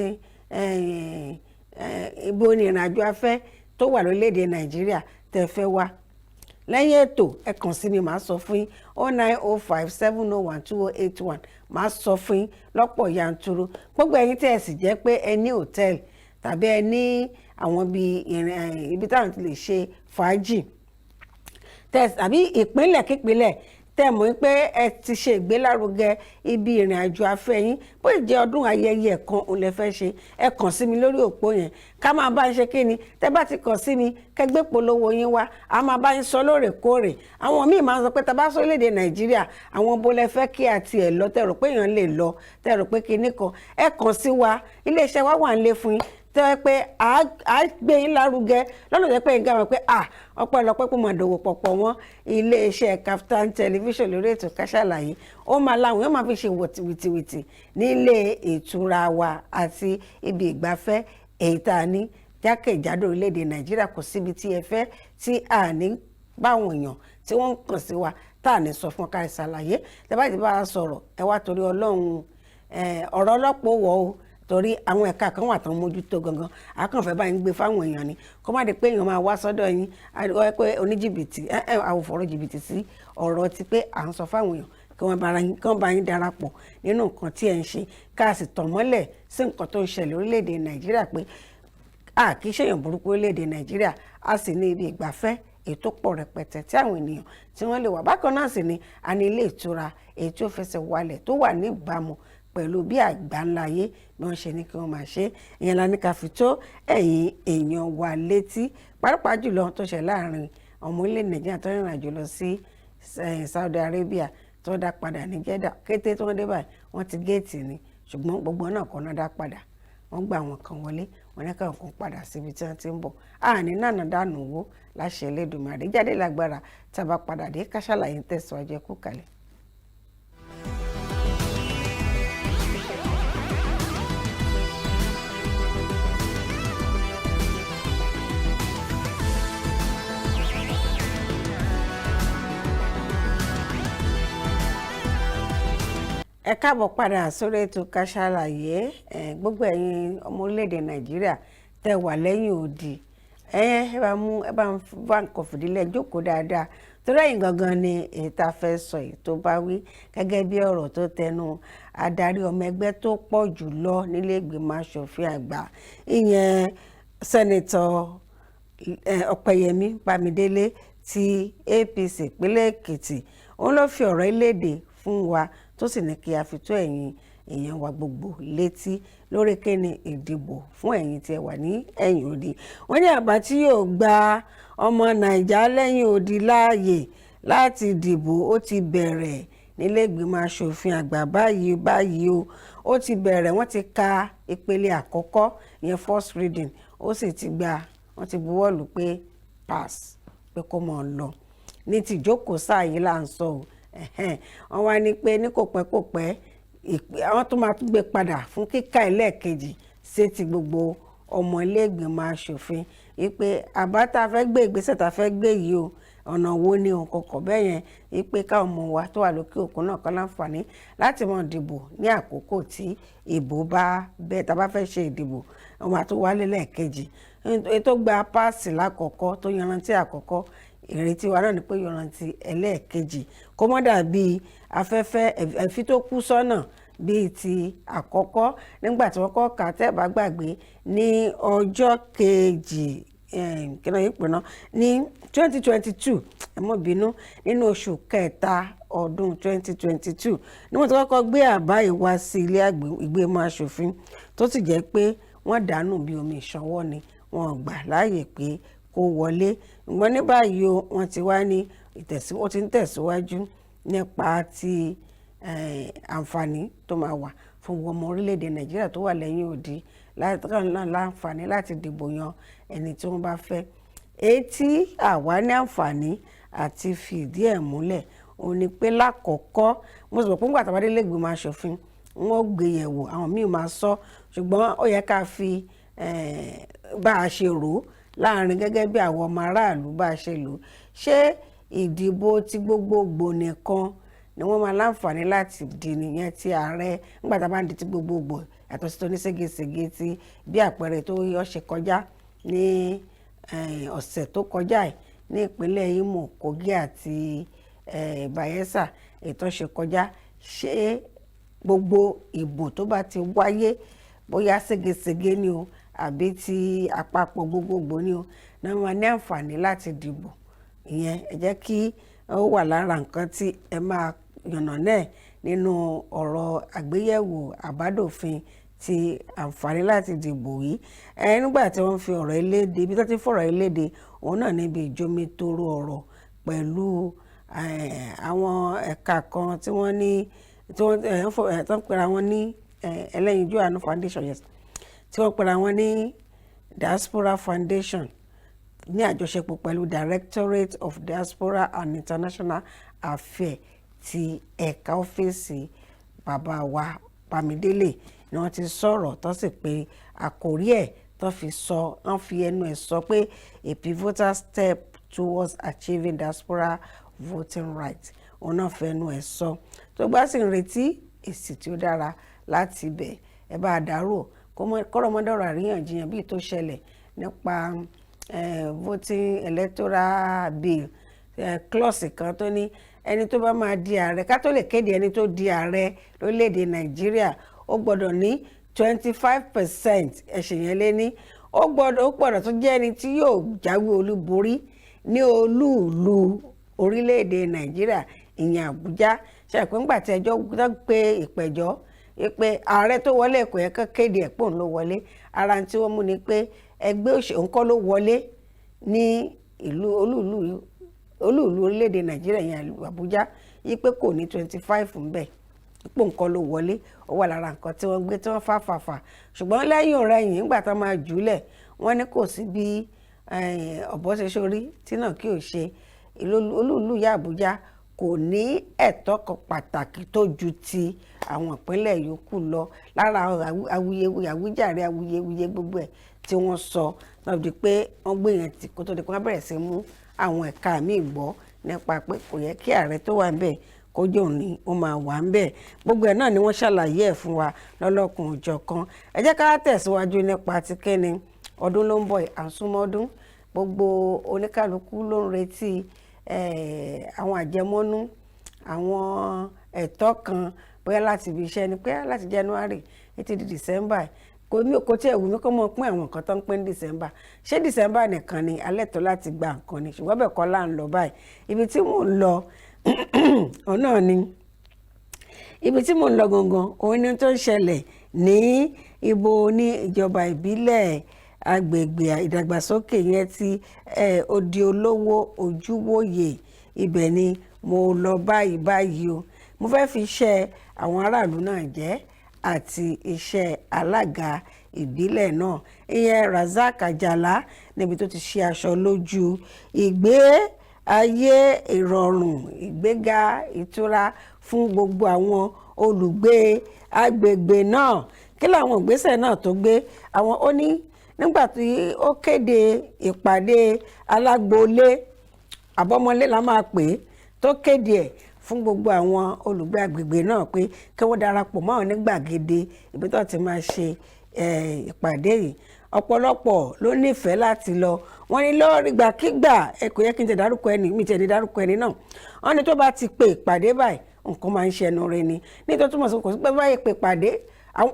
ibo ni ìrìn àjò afẹ́ tó wà lórílẹ̀-èdè Nàìjíríà tẹ́ fẹ́ wá lẹ́yìn ètò ẹ kàn sí mi màá sọ fún yín 09057012081 màá sọ fún yín lọ́pọ̀ yanturu gbogbo ẹ̀yin tí ẹ sì jẹ́ pé ẹ ní hòtẹ́ẹ̀lì tàbí ẹ ní àwọn ibi táwọn ti lè ṣe fàájì tàbí ìpínlẹ̀ kípínlẹ̀ tẹ́ mọ̀ pé ẹ ti ṣe ìgbélárugẹ ibi ìrìn àjò afẹ́ yín bó jẹ́ ọdún ayẹyẹ kan òun lè fẹ́ ṣe ẹ kàn sí mi lórí òpó yẹn ká máa bá ń ṣe kí ni tẹ́ bá ti kàn sí mi kẹgbẹ́ polówó yín wá a máa bá ń sọ lóòrèkóòrè àwọn míì máa ń sọ pé tá bá sọ orílẹ̀-èdè Nàìjíríà àwọn bó lẹ fẹ́ kí àti ẹ̀ lọ tẹ́ rò pé èèyàn lè lọ tẹ́ rò pé kinní kan ẹ kàn sí wa iléeṣẹ́ wa wà ń lé fún yín tẹ́ pé a gbé yín lárugẹ lọ́nà tẹ́ pé nǹkan wọn pé ọpẹ́lọpẹ́ pé máa dòwò pọ̀pọ̀ wọn iléeṣẹ́ Kaftan television lórí ètò Ká Sálàyé ó máa láwọn yóò máa fi ṣe wìtìwìtì nílé ìtura wa àti ibi ìgbafẹ́ èyí tá a ní jákèjádò orílẹ̀-èdè Nàìjíríà kò síbi tí ẹ fẹ́ tí a ní báwọn èèyàn tí wọ́n ń kàn sí wa tá a ní sọ fún Ká Sálàyé tẹ́ bá ti bá a sọ̀rọ̀ ẹ wá torí Ọlọ́run ọ̀rọ̀ ọlọ́pọ̀ wọ̀ o torí àwọn ẹ̀ka kan wà tán mójútó gangan akànfẹ́ bá ń gbé fáwọn èèyàn ni kó má di pé èèyàn máa wá sọ́dọ̀ yín pé oníjìbìtì àwòfọ̀rọ̀ jìbìtì sí ọ̀rọ̀ ti pé à ń sọ fáwọn èèyàn kí wọ́n bá yín darapọ̀ nínú nǹkan tí ẹ̀ ń ṣe ká sì tàn mọ́lẹ̀ sí nǹkan tó ń ṣẹlẹ̀ orílẹ̀-èdè Nàìjíríà pé kì í ṣèyàn burúkú orílẹ̀-èdè Nàìjíríà a sì ní ibi ìgbafẹ́ ètò pọ̀ rẹpẹtẹ tí àwọn ènìyàn tí wọ́n lè wà bákan náà sì ni a ní ilé ìtura èyí tí ó fẹsẹ̀ walẹ̀ tó wà ní ìbámu pẹ̀lú bí àgbáńláyé bí wọ́n ṣe ní kí wọ́n máa ṣe ìyẹn la ní ká fi tó ẹ̀yin èèyàn wa létí pàápàá jùlọ tó ṣe láàrin ọmọ orílẹ̀ Nàìjíríà tó rìnrìn àjò lọ sí Saudi Arabia tó dá padà ní Jeddah kété tó ń dé báyìí wọ́n ti géètì ni ṣùgbọ́n gbogbo náà kọ́ náà dá padà wọ́n gba àwọn kan wọlé wọ́n ní káwọn kan padà síbi tí wọ́n ti ń bọ̀ àní nànà dànù owó láṣẹ Elédùmarè jáde lágbára tá a bá padà dé Ká Sálàyé ń tẹ̀síwájú ẹ kú kalẹ̀. Ẹ káàbọ̀ padà sórí ètò Ká Sálàyé gbogbo ẹ̀yin ọmọ orílẹ̀-èdè Nàìjíríà tẹ́ wà lẹ́yìn odi ẹ bá ń bá nǹkan fìdílé jókòó dáadáa torí ẹ̀yin gangan ni èyí tá a fẹ́ sọ yìí tó bá wí gẹ́gẹ́ bí ọ̀rọ̀ tó tẹnu adarí ọmọ ẹgbẹ́ tó pọ̀ jù lọ nílé ìgbìmọ̀ asòfin àgbà ìyẹn sẹ́nitọ̀ Ọ̀pẹ́yẹmí Bámidélé ti APC ìpínlẹ̀ Èkìtì òun ló fi ọ̀rọ̀ ìlédè fún wa tó sì ní kí a fi tó ẹ̀yin èèyàn wa gbogbo létí lórí kíni ìdìbò fún ẹ̀yin tí ẹ wà ní ẹ̀yìn odi. Wọ́n ní àbá tí yóò gba ọmọ Nàìjà lẹ́yìn odi láàyè láti dìbò ó ti bẹ̀rẹ̀ nílé ìgbìmọ̀ asòfin àgbà báyìí o ó ti bẹ̀rẹ̀ wọ́n ti ka ìpele àkọ́kọ́ ìyẹn first reading ó sì ti gba wọ́n ti buwọ́lù pé pass pé kó mọ̀ ọ́ lọ ní tìjókòó sáà yìí là ń sọ o wọ́n wá ní pé ní kò pẹ́ àwọn tó máa tún gbé padà fún kíkà ẹlẹ́ẹ̀kejì sí ti gbogbo ọmọ ilé ìgbìmọ̀ asòfin wípé àbá tá a fẹ́ gbé ìgbésẹ̀ tá a fẹ́ gbé yìí o ọ̀nà wo ni òun kọ̀ọ̀kan bẹ́ẹ̀ yẹn wípé káwọn ọmọ wa tó wà lókè òkun náà kọ́ láǹfààní láti máa dìbò ní àkókò tí ìbò bá bẹ́ẹ̀ tá a bá fẹ́ ṣe ìdìbò wọ́n máa tó wálé lẹ́ẹ̀kejì ètò gba páàsì lákọ̀ọ́kọ́ tó yanrantí àkọ́kọ́ ìrètí wa náà ni pé yanrantí ẹlẹ́ẹ̀kejì kó mọ́ dàbí afẹ́fẹ́ ẹ̀fí tó kú sọ́nà bíi ti àkọ́kọ́ nígbà tí wọ́n kọ́ kà tẹ́ bá gbàgbé ní ọjọ́ kejì kíná yìí pè náà ní 2022 ẹ mọ́ bínú nínú oṣù kẹta ọdún 2022 ní wọ́n ti kọ́kọ́ gbé àbá ìwá sí ilé ìgbìmọ̀ aṣòfin tó sì jẹ́ pé wọ́n dànù bí omi ìṣanwọ́ ni wọ́n gbà láàyè pé kó wọlé ṣùgbọ́n ní báyìí wọ́n ti wá ní ó ti ń tẹ̀síwájú nípa ti àǹfààní tó máa wà fún ọmọ orílẹ̀-èdè Nàìjíríà tó wà lẹ́yìn odi láǹfààní láti dìbò yan ẹni tí wọ́n bá fẹ́ èyí tí àwa ní àǹfààní àti fìdí ẹ̀ múlẹ̀ òun ni pé lákọ̀ọ́kọ́ mo sọ pé nígbà tí a bá dé ilé-ìgbìmọ̀ aṣòfin wọ́n gbé yẹ̀wò àwọn míì máa sọ ṣùgbọ́n ó yẹ ká fi bá a ṣe rò ó láàrin gẹ́gẹ́ bí àwọn ọmọ aráàlú bá a ṣe lò ó ṣé ìdìbò tí gbogbogbò nìkan ni wọ́n máa láǹfààní láti dì nìyẹn ti ààrẹ nígbà tá a bá ń di ti gbogbogbò yàtọ̀ sí tó ní ségesège ti bí àpẹẹrẹ tó yọ ṣe kọjá ní ọ̀sẹ̀ tó kọjá yìí ní ìpínlẹ̀ Imo Kogi àti Bayelsa ètò ṣe kọjá ṣé gbogbo ìbò tó bá ti wáyé bóyá ségesège ni o àbí ti àpapọ̀ gbogbogbò ni o náà máa ní àǹfààní láti dìbò ìyẹn ẹ jẹ́ kí ó wà lára nǹkan tí ẹ máa yànnà náà nínú ọ̀rọ̀ àgbéyẹ̀wò àbádòfin ti àǹfààní láti dìbò yìí nígbà tí wọ́n fi ọ̀rọ̀ ìlédè ibi tó ti fọ̀rọ̀ ìlédè òun náà níbi ìjómitoro ọ̀rọ̀ pẹ̀lú àwọn ẹ̀ka kan tí wọ́n ní tí wọ́n pera wọn ní ẹlẹ́yinjú àánú foundation yes tí wọ́n pera wọn ní Diaspora Foundation ní àjọṣepọ̀ pẹ̀lú Directorate of Diaspora and International Affairs ti ẹ̀ka ọ́fíìsì bàbá wa Bámidélé ni wọ́n ti sọ̀rọ̀ tó sì pé àkórí ẹ̀ tó fi sọ wọ́n fi ẹnu ẹ̀ sọ pé a pivotal step towards achieving diaspora voting rights òun náà fẹnu ẹ̀ sọ tó bá sì ń retí èsì tí ó dára láti ibẹ̀ ẹ bá a dárò kọ́rọ̀mọ́dọ̀rọ̀ àríyànjiyàn bíi tó ṣẹlẹ̀ nípa voting electoral bill clause kan tó ní ẹni tó bá máa di ààrẹ ká tó lè kéde ẹni tó di ààrẹ lórílẹ̀‐èdè Nàìjíríà ó gbọ́dọ̀ ní 25% ẹ̀sìn yẹn lé ní ó gbọ́dọ̀ tó jẹ́ ẹni tí yóò jáwé olúborí ní olúùlú orílẹ̀‐èdè Nàìjíríà ìyẹn Àbújá ṣàpè ńgbà tí ẹjọ́ pé ìpẹ̀jọ́ pé ààrẹ tó wọlé kò yẹ kán kéde ẹ̀ pòun ló wọlé ara tí wọ́n mú ni pé ẹgbẹ́ òṣèlú ńkọ́ ló wọlé ní ìlú olúùlú orílẹ̀‐èdè Nàìjíríà ìyẹn Àbújá yí pé kò ní 25 ńbẹ̀ ipò nǹkan ló wọlé ó wà lára nǹkan tí wọ́n gbé tí wọ́n fàfàfà ṣùgbọ́n lẹ́yìn ọ̀rẹ́yìn nígbà tó máa jùlẹ̀ wọ́n ní kò sí bí ọ̀bọ ṣe sórí tí náà kí ò ṣe olúùlú ìyá Àbújá kò ní ẹ̀tọ́ kan pàtàkì tó ju ti àwọn ìpínlẹ̀ yòókù lọ lára àwíjàre awuyewuye gbogbo ẹ̀ tí wọ́n sọ náà di pé wọ́n gbé yẹn tì kó tó di pé wọ́n bẹ̀rẹ̀ sí mú àwọn ẹ̀ka míì gbọ́ nípa pé kò yẹ kí ààrẹ tó wà níbẹ̀ kójú òní ó máa wà ń bẹ̀ gbogbo ẹ̀ náà ni wọ́n ṣàlàyé ẹ̀ fún wa lọ́lọ́kùn òjọ̀kan ẹ jẹ́ ká tẹ̀síwájú nípa ti kẹ́ni ọdún ló ń bọ̀ àsúnmọ́dún gbogbo oníkàlùkù ló ń retí àwọn àjẹmọ́nú àwọn ẹ̀tọ́ kan bóyá láti ibi iṣẹ́ ni pé láti January títí di December kò tí ẹ̀ wù mí kó mọ̀ pín àwọn nǹkan tó ń pín ní December ṣé December nìkan ni alẹ́ tó láti gba nǹkan ni ṣùgbọ́n bẹ́ẹ̀ kọ́ là ń lọ báyìí ibi tí mò ń lọ ọ̀nà ni ibi tí mò ń lọ gangan òun ni tó ń ṣẹlẹ̀ ní ibo ní ìjọba ìbílẹ̀ agbègbè ìdàgbàsókè yẹn ti odi olówó ojúwòye ibẹ̀ ni mo lọ báyìí o mo fẹ́ fi iṣẹ́ àwọn aráàlú náà jẹ́ àti iṣẹ́ alága ìbílẹ̀ náà ìyẹn Razak Ajala níbi tó ti ṣe aṣọ lójú ìgbé ayé ìrọ̀rùn ìgbéga ìtura fún gbogbo àwọn olùgbé agbègbè náà kí làwọn ìgbésẹ̀ náà tó gbé àwọn ó ní nígbà tí ó kéde ìpàdé alágboolé àbọ́mọlé la máa pè é tó kéde ẹ̀ fún gbogbo àwọn olùgbé agbègbè náà pé kí wọ́n darapọ̀ mọ́ àwọn ní gbàgede ibi tó ti máa ṣe ìpàdé yìí ọ̀pọ̀lọpọ̀ ló nífẹ̀ẹ́ láti lọ wọ́n ní lọ́ọ̀rì gbàkígbà ẹ kò yẹ kí n tẹ̀ dárúkọ ẹni mi tẹ̀ ní dárúkọ ẹni náà wọ́n ní tó bá ti pè ìpàdé báyìí nǹkan máa ń ṣẹnu rẹ ni nítorí túmọ̀ sí kò sí pé báyìí pè ìpàdé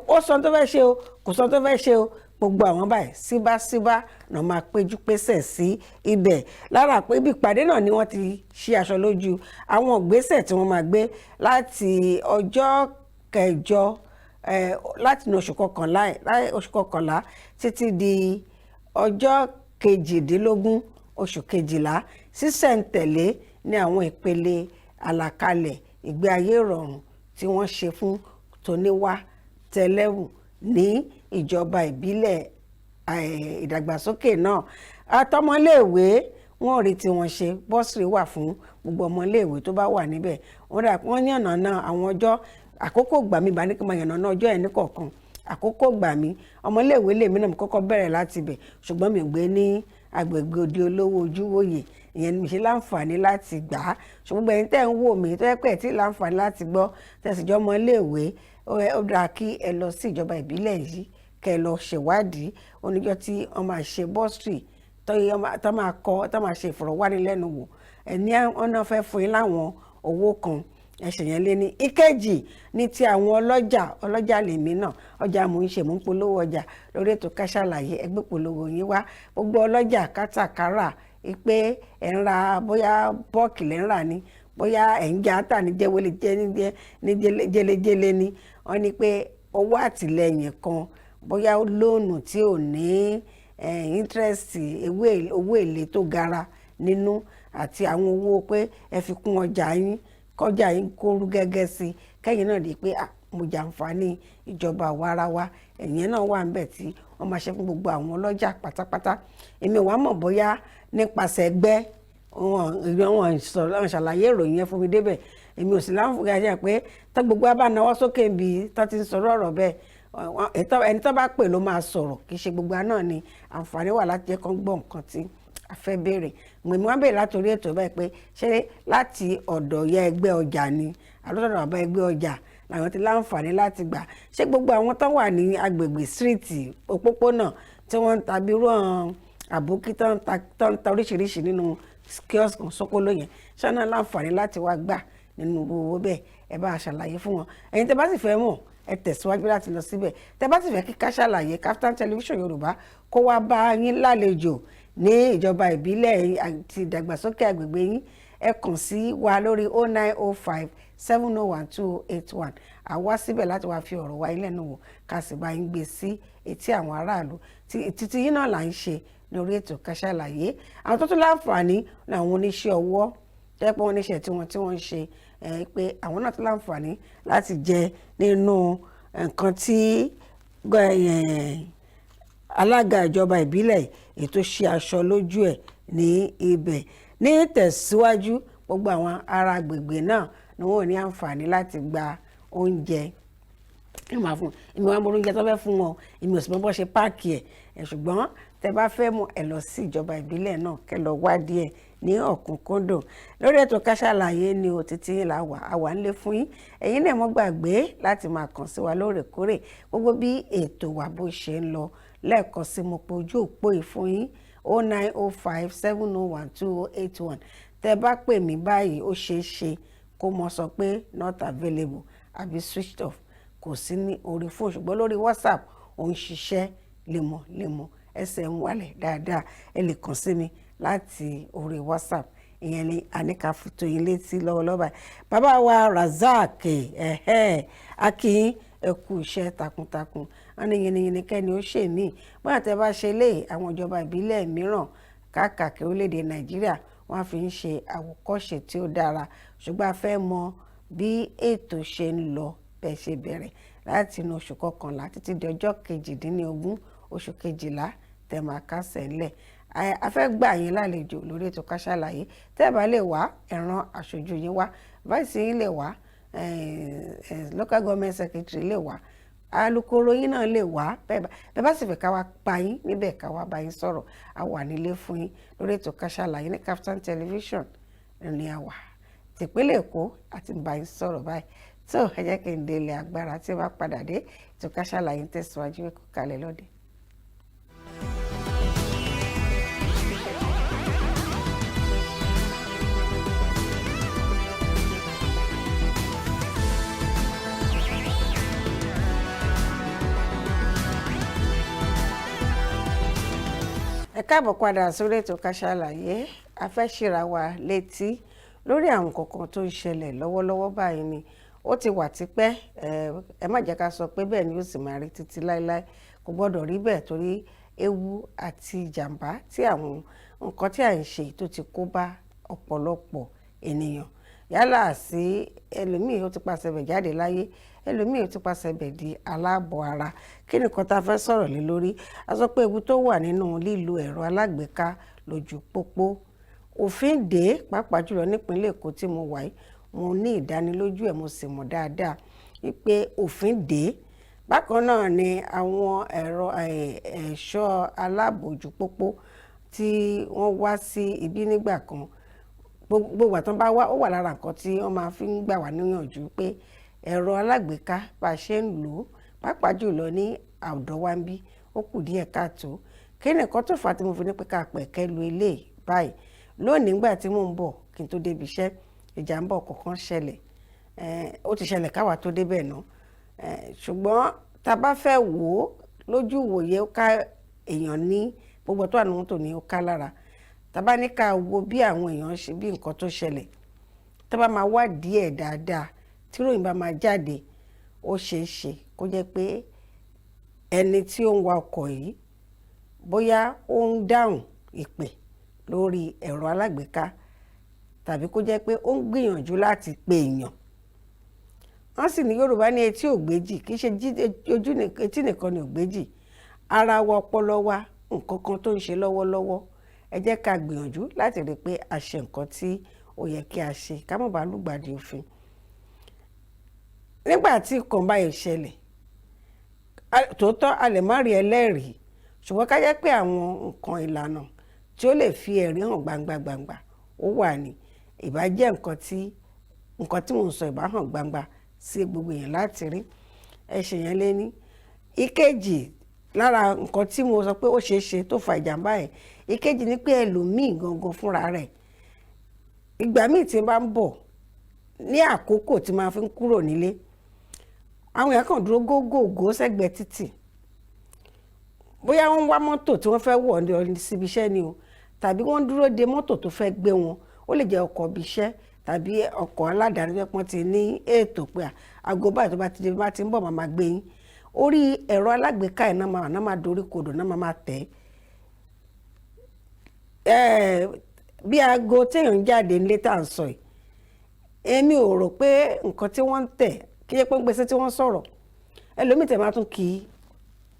ó sọ tó fẹ́ ṣe o kò sọ tó fẹ́ ṣe o gbogbo àwọn báyìí síbáṣíbá náà máa péjú pésẹ̀ sí ibẹ̀ lára pé ibi ìpàdé náà ni wọ́n ti ṣí aṣọ lójú àwọn ìgbésẹ̀ tí wọ́n máa gbé láti ọjọ́ kẹjọ láti ní oṣù kọkànlá títí di ọjọ́ kejìdínlógún oṣù kejìlá sísẹ̀ǹtẹ̀lé ní àwọn ìpele àlàkalẹ̀ ìgbé ayé ìrọ̀rùn tí wọ́n ṣe fún toníwá tẹlẹ́wù ní ìjọba ìbílẹ̀ ìdàgbàsókè náà àtọmọléèwé wọn rí tí wọ́n ṣe bọ́sìrì wà fún gbogbo ọmọléèwé tó bá wà níbẹ̀ wọ́n yànnà náà àwọn ọjọ́ àkókò gbà mí bá ní kí n máa yànnà náà ọjọ́ ẹ̀ ní kọ̀ọ̀kan àkókò gbà mí ọmọléèwé lèmi náà kọ́kọ́ bẹ̀rẹ̀ láti bẹ̀ ṣùgbọ́n mi gbé ní agbègbè òde olówó ojúwòye ìyẹn ni mi ṣe láǹfààní láti gbà á ṣùgbọ́n ẹ̀yin tẹ́ ń wò mí tó yẹ pé ẹ̀ tí láǹfààní láti gbọ́ tẹ̀síjọ́ ọmọléèwé ó dáa kí ẹ lọ sí ìjọba ìbílẹ̀ yìí kẹ́ ẹ lọ ṣèwádìí oníjọ́ tí wọ́n máa ṣe bọ́sìrì tó máa ṣe ìfọ̀rọ̀wánilẹ́nuwò ẹ̀ ní ọ̀nà fẹ́ fún yín láwọn owó kan ẹ̀ṣẹ̀ yẹn lé ní ìkejì ní ti àwọn ọlọ́jà lèmi náà ọjà mò ń ṣe mò ń polówó ọjà lórí ètò Ká Sálàyé ẹgbẹ́ polówó yín wá gbogbo ọlọ́jà kátàkárà pé ẹ̀ ń ra bóyá bọ́ọ̀kì lẹ́ ń rà ní bóyá ẹ̀ ń já tà ní jẹ́lẹ́jẹ́lẹ́ ní wọ́n ní pé owó àtìlẹ́yìn kan bóyá lóònù tí ò ní interest owó èlé tó gara nínú àti àwọn owó pé ẹ fi kún ọjà yín kọjá yín kóru gẹ́gẹ́ sí kẹ́yìn náà di pé mo jàǹfààní ìjọba àwarawa ẹ̀yìn náà wà níbẹ̀ tí wọ́n máa ṣe fún gbogbo àwọn ọlọ́jà pátápátá èmi wàá mọ̀ bóyá nípasẹ̀ ẹgbẹ́ wọn ṣàlàyé ìròyìn yẹn fún mi débẹ̀ èmi ò sì láǹfààní àṣẹ pé tá gbogbo abá náwó sókè bí tó ti ń sọ̀rọ̀ ọ̀rọ̀ bẹ́ẹ̀ ẹni tó bá pè ló máa sọ̀rọ̀ kì í ṣe gbogbo náà ni àǹfààní wà láti jẹ́ kán gbọ́ nǹkan tí a fẹ́ béèrè gbèmí wọn béèrè látòrí ètò báyìí pé ṣé láti ọ̀dọ̀ ya ẹgbẹ́ ọjà ni àlọ́dọ̀ bàbá ẹgbẹ́ ọjà làwọn ti láǹfààní láti gbà. Ṣé gbogbo àwọn tó wà ní agbègbè síríìtì òpópónà tí wọ́n ń ta bírú àbókí tó ń ta oríṣiríṣi nínú kiosk sọ́kóló yẹn ṣáná láǹfààní láti wá gbà nínú owó bẹ́ẹ̀ ẹ bá a ṣàlàyé fún wọn. Ẹ̀yin tẹ́ bá sì fẹ́ mọ̀ ẹ tẹ̀síwájú láti lọ síbẹ̀. Tẹ́ bá sì fẹ́ kí ká ṣàlàyé Kaftan television Yorùbá kó wá bá yín lálejò ní ìjọba ìbílẹ̀ àti ìdàgbàsókè àgbègbè yín ẹ kàn sí wa lórí 0905 701 2081. Àwa síbẹ̀ láti wá fi ọ̀rọ̀ wa ilé náà wò ká sì bá yín gbé sí etí àwọn aráàlú. Títí yín náà là ń ṣe lórí ètò Ká Sálàyé. Àwọn tó tún láǹfààní làwọn oníṣẹ́ ọwọ́ jẹ́ pé wọ́n níṣẹ́ tí wọ́n ń ṣe pé àwọn náà tún láǹfààní láti jẹ nínú nǹkan tí alága ìjọba ìbílẹ̀ ètò ṣe aṣọ lójú ẹ̀ ní ibẹ̀. Ní tẹ̀síwájú gbogbo àwọn ará agbègbè náà ni wọ́n ní àǹfààní láti gba oúnjẹ ìmọ̀ àwọn oúnjẹ tó fẹ́ fún wọn ìmọ̀ òsì bọ́ ṣe páàkì ẹ̀ ṣùgbọ́n tẹ bá fẹ́ mọ̀ ẹ lọ sí ìjọba ìbílẹ̀ náà kẹ́ lọ wádìí ẹ̀ ní ọ̀kúnkúndùn. Lórí ètò Ká Sálàyé ni o títí là wà ń lé fún yín. Ẹ̀yin náà mọ́ gbàgbé láti máa kàn sí wa lóòrèkóòrè gbogbo bí ètò wa bó ṣe ń lọ. Lẹ́ẹ̀kan sí mo pe ojú òpó yìí fún yín 0905 701 2081. Tẹ bá pè mí báyìí ó ṣeé ṣe kó mọ sọ pé not available àbí switched off kò sí ní orí fóònù ṣùgbọ́n lórí WhatsApp ó ń ṣiṣẹ́ lemọ́lemọ́ ẹsẹ̀ ń wálẹ̀ dáadáa. Ẹ lè kàn sí mi láti orí WhatsApp ìyẹn ni àníkà fìtò yín létí lọ́wọ́lọ́wọ́ báyìí. Bàbá wa Razak akínyìn ẹ kú iṣẹ́ takuntakun. Wọ́n ní yìnyín kẹ́ni ó ṣe mí bóyá tẹ bá ṣe lé àwọn ìjọba ìbílẹ̀ mìíràn káàkiri orílẹ̀-èdè Nàìjíríà wọ́n fi ń ṣe àwòkọ́ṣe tí ó dára ṣùgbọ́n a fẹ́ mọ bí ètò ṣe ń lọ bẹ́ẹ̀ ṣe bẹ̀rẹ̀ láti inú oṣù kọkànlá títí di ọjọ́ 18 oṣù kejìlá tẹ́ máa kásẹ̀ ńlẹ̀. A fẹ́ gbà yín lálejò lórí ètò Ká Sálàyé. Tẹ́ ẹ bá lè wá ẹ rán aṣojú yín wá, vice yín lè wá, local government secretary lè wá, alukoro yín náà lè wá. Bẹ́ẹ̀ bá sì fẹ́ ká wá pa yín níbẹ̀ ká wá bá yín sọ̀rọ̀ a wà nílé fún yín lórí ètò Ká Sálàyé ní Kaftan television ní a wà tìpínlẹ̀ Èkó àti bá yín sọ̀rọ̀ báyìí. tó ẹ jẹ́ kí n délé agbára tí ó bá padà dé ètò Ká Sálàyé ń tẹ̀síwájú kó kalẹ̀ lọ́dẹ. Ẹ káàbọ̀ padà sórí ètò Ká Sálàyé. A fẹ́ ṣíra wa létí lórí àwọn kankan tó ń ṣẹlẹ̀ lọ́wọ́lọ́wọ́ báyìí ni ó ti wà tipẹ́. Ẹ má jẹ́ ká sọ pé bẹ́ẹ̀ ni ó sì máa rí títí láéláé, kò gbọ́dọ̀ rí bẹ́ẹ̀ torí ewu àti ìjàmbá tí àwọn nǹkan tí à ń ṣe tó ti kó bá ọ̀pọ̀lọpọ̀ ènìyàn. Yálà sí ẹlòmíì ó ti pàṣẹ bẹ̀ jáde láyé, ẹlòmíì ó ti pàṣẹ bẹ̀ di aláàbọ̀ ara. Kí ni nǹkan tá a fẹ́ sọ̀rọ̀ lé lórí? A sọ pé ewu tó wà nínú lílo ẹ̀rọ alágbèéká lójú pópó. Òfin dè pàápàá jùlọ nípínlẹ̀ Èkó tí mo wà yìí, mo ní ìdánilójú ẹ̀ mo sì mọ̀ dáadáa wípé òfin dè. Bákan náà ni àwọn ẹ̀rọ ẹ̀ṣọ́ aláàbòjú pópó tí wọ́n wá sí ibi nígbà kan. Gbogbo àtàn bá wá ó wà lára nǹkan tí wọ́n máa fi ń gbà wá níyànjú pé ẹ̀rọ alágbèéká bá a ṣe ń lò ó pàápàá jùlọ ní ọ̀dọ̀ wa ń bí ó kù díẹ̀ káàtó. Kí ni nǹkan tó fà á tí mo fi ní pé ká pẹ̀kẹ́ lu eléyìí báyìí? Lónìí nígbà tí mò ń bọ̀ kí n tó débi iṣẹ́ ìjàmbá ọkọ̀ kan ṣẹlẹ̀. Ó ti ṣẹlẹ̀ káwa tó débẹ̀ náà. Ṣùgbọ́n tá a bá fẹ́ wò ó lójú ìwòye ó ká èèyàn ní gbogbo tó wà nínú tó ní ó ká lára. Tá a bá ní ká wo bí àwọn èèyàn ṣe bí nǹkan tó ṣẹlẹ̀, tá a bá máa wádìí ẹ̀ dáadáa tí ròyìn bá máa jáde ó ṣeé ṣe kó jẹ́ pé ẹni tí ó ń wa ọkọ̀ yìí bóyá ó ń dáhùn ìpè lórí ẹ̀rọ alágbèéká tàbí kó jẹ́ pé ó ń gbìyànjú láti pe èèyàn. Wọ́n sì ní Yorùbá ní etí ògbéjì, kì í ṣe etí nìkan ní ògbéjì. Ara wa ọpọlọ wa nǹkan kan tó ń ṣe lọ́wọ́lọ́wọ́. Ẹ jẹ́ ká gbìyànjú láti rí pé a ṣe nǹkan tí ó yẹ kí a ṣe ká má bàa lùgbàdì òfin. Nígbà tí nǹkan báyìí ṣẹlẹ̀ tòótọ́ a lè má rí ẹlẹ́rìí ṣùgbọ́n ká jẹ́ pé àwọn nǹkan ìlànà tí ó lè fi ẹ̀rí hàn gbangba ó wà ní ìbá jẹ́ nǹkan tí mò ń sọ ìbá hàn gbangba sí gbogbo èèyàn láti rí. Ẹ̀ṣẹ̀ yẹn lé ní. Ìkejì lára nǹkan tí mo sọ pé ó ṣeé ṣe tó fa ìjàmbá ẹ̀, ìkejì ni pé ẹlòmíì gangan fúnra rẹ̀ ìgbà míì tí bá ń bọ̀ ní àkókò tí máa fi ń kúrò nílé, àwọn èèyàn kàn dúró gógógó sẹ́gbẹ̀ẹ́ títì, bóyá wọ́n ń wá mọ́tò tí wọ́n fẹ́ wọ̀ ní síbi iṣẹ́ ni o, tàbí wọ́n dúró de mọ́tò tó fẹ́ gbé wọn, ó lè jẹ́ ọkọ̀ ibi iṣẹ́ tàbí ọkọ̀ aládàáni tó pọ́n ti ní ètò pé aago báyìí tó bá ti ń bọ̀ máa gbé yín, orí ẹ̀rọ alágbèéká ẹ̀ náà máa dorí kodò náà máa tẹ̀ bí aago téèyàn ń jáde nílé tá à ń sọ yìí, èmi ò rò pé nǹkan tí wọ́n ń tẹ̀ kí yẹ pé ń gbèsè tí wọ́n sọ̀rọ̀, ẹlòmíì tẹ̀ máa tún kí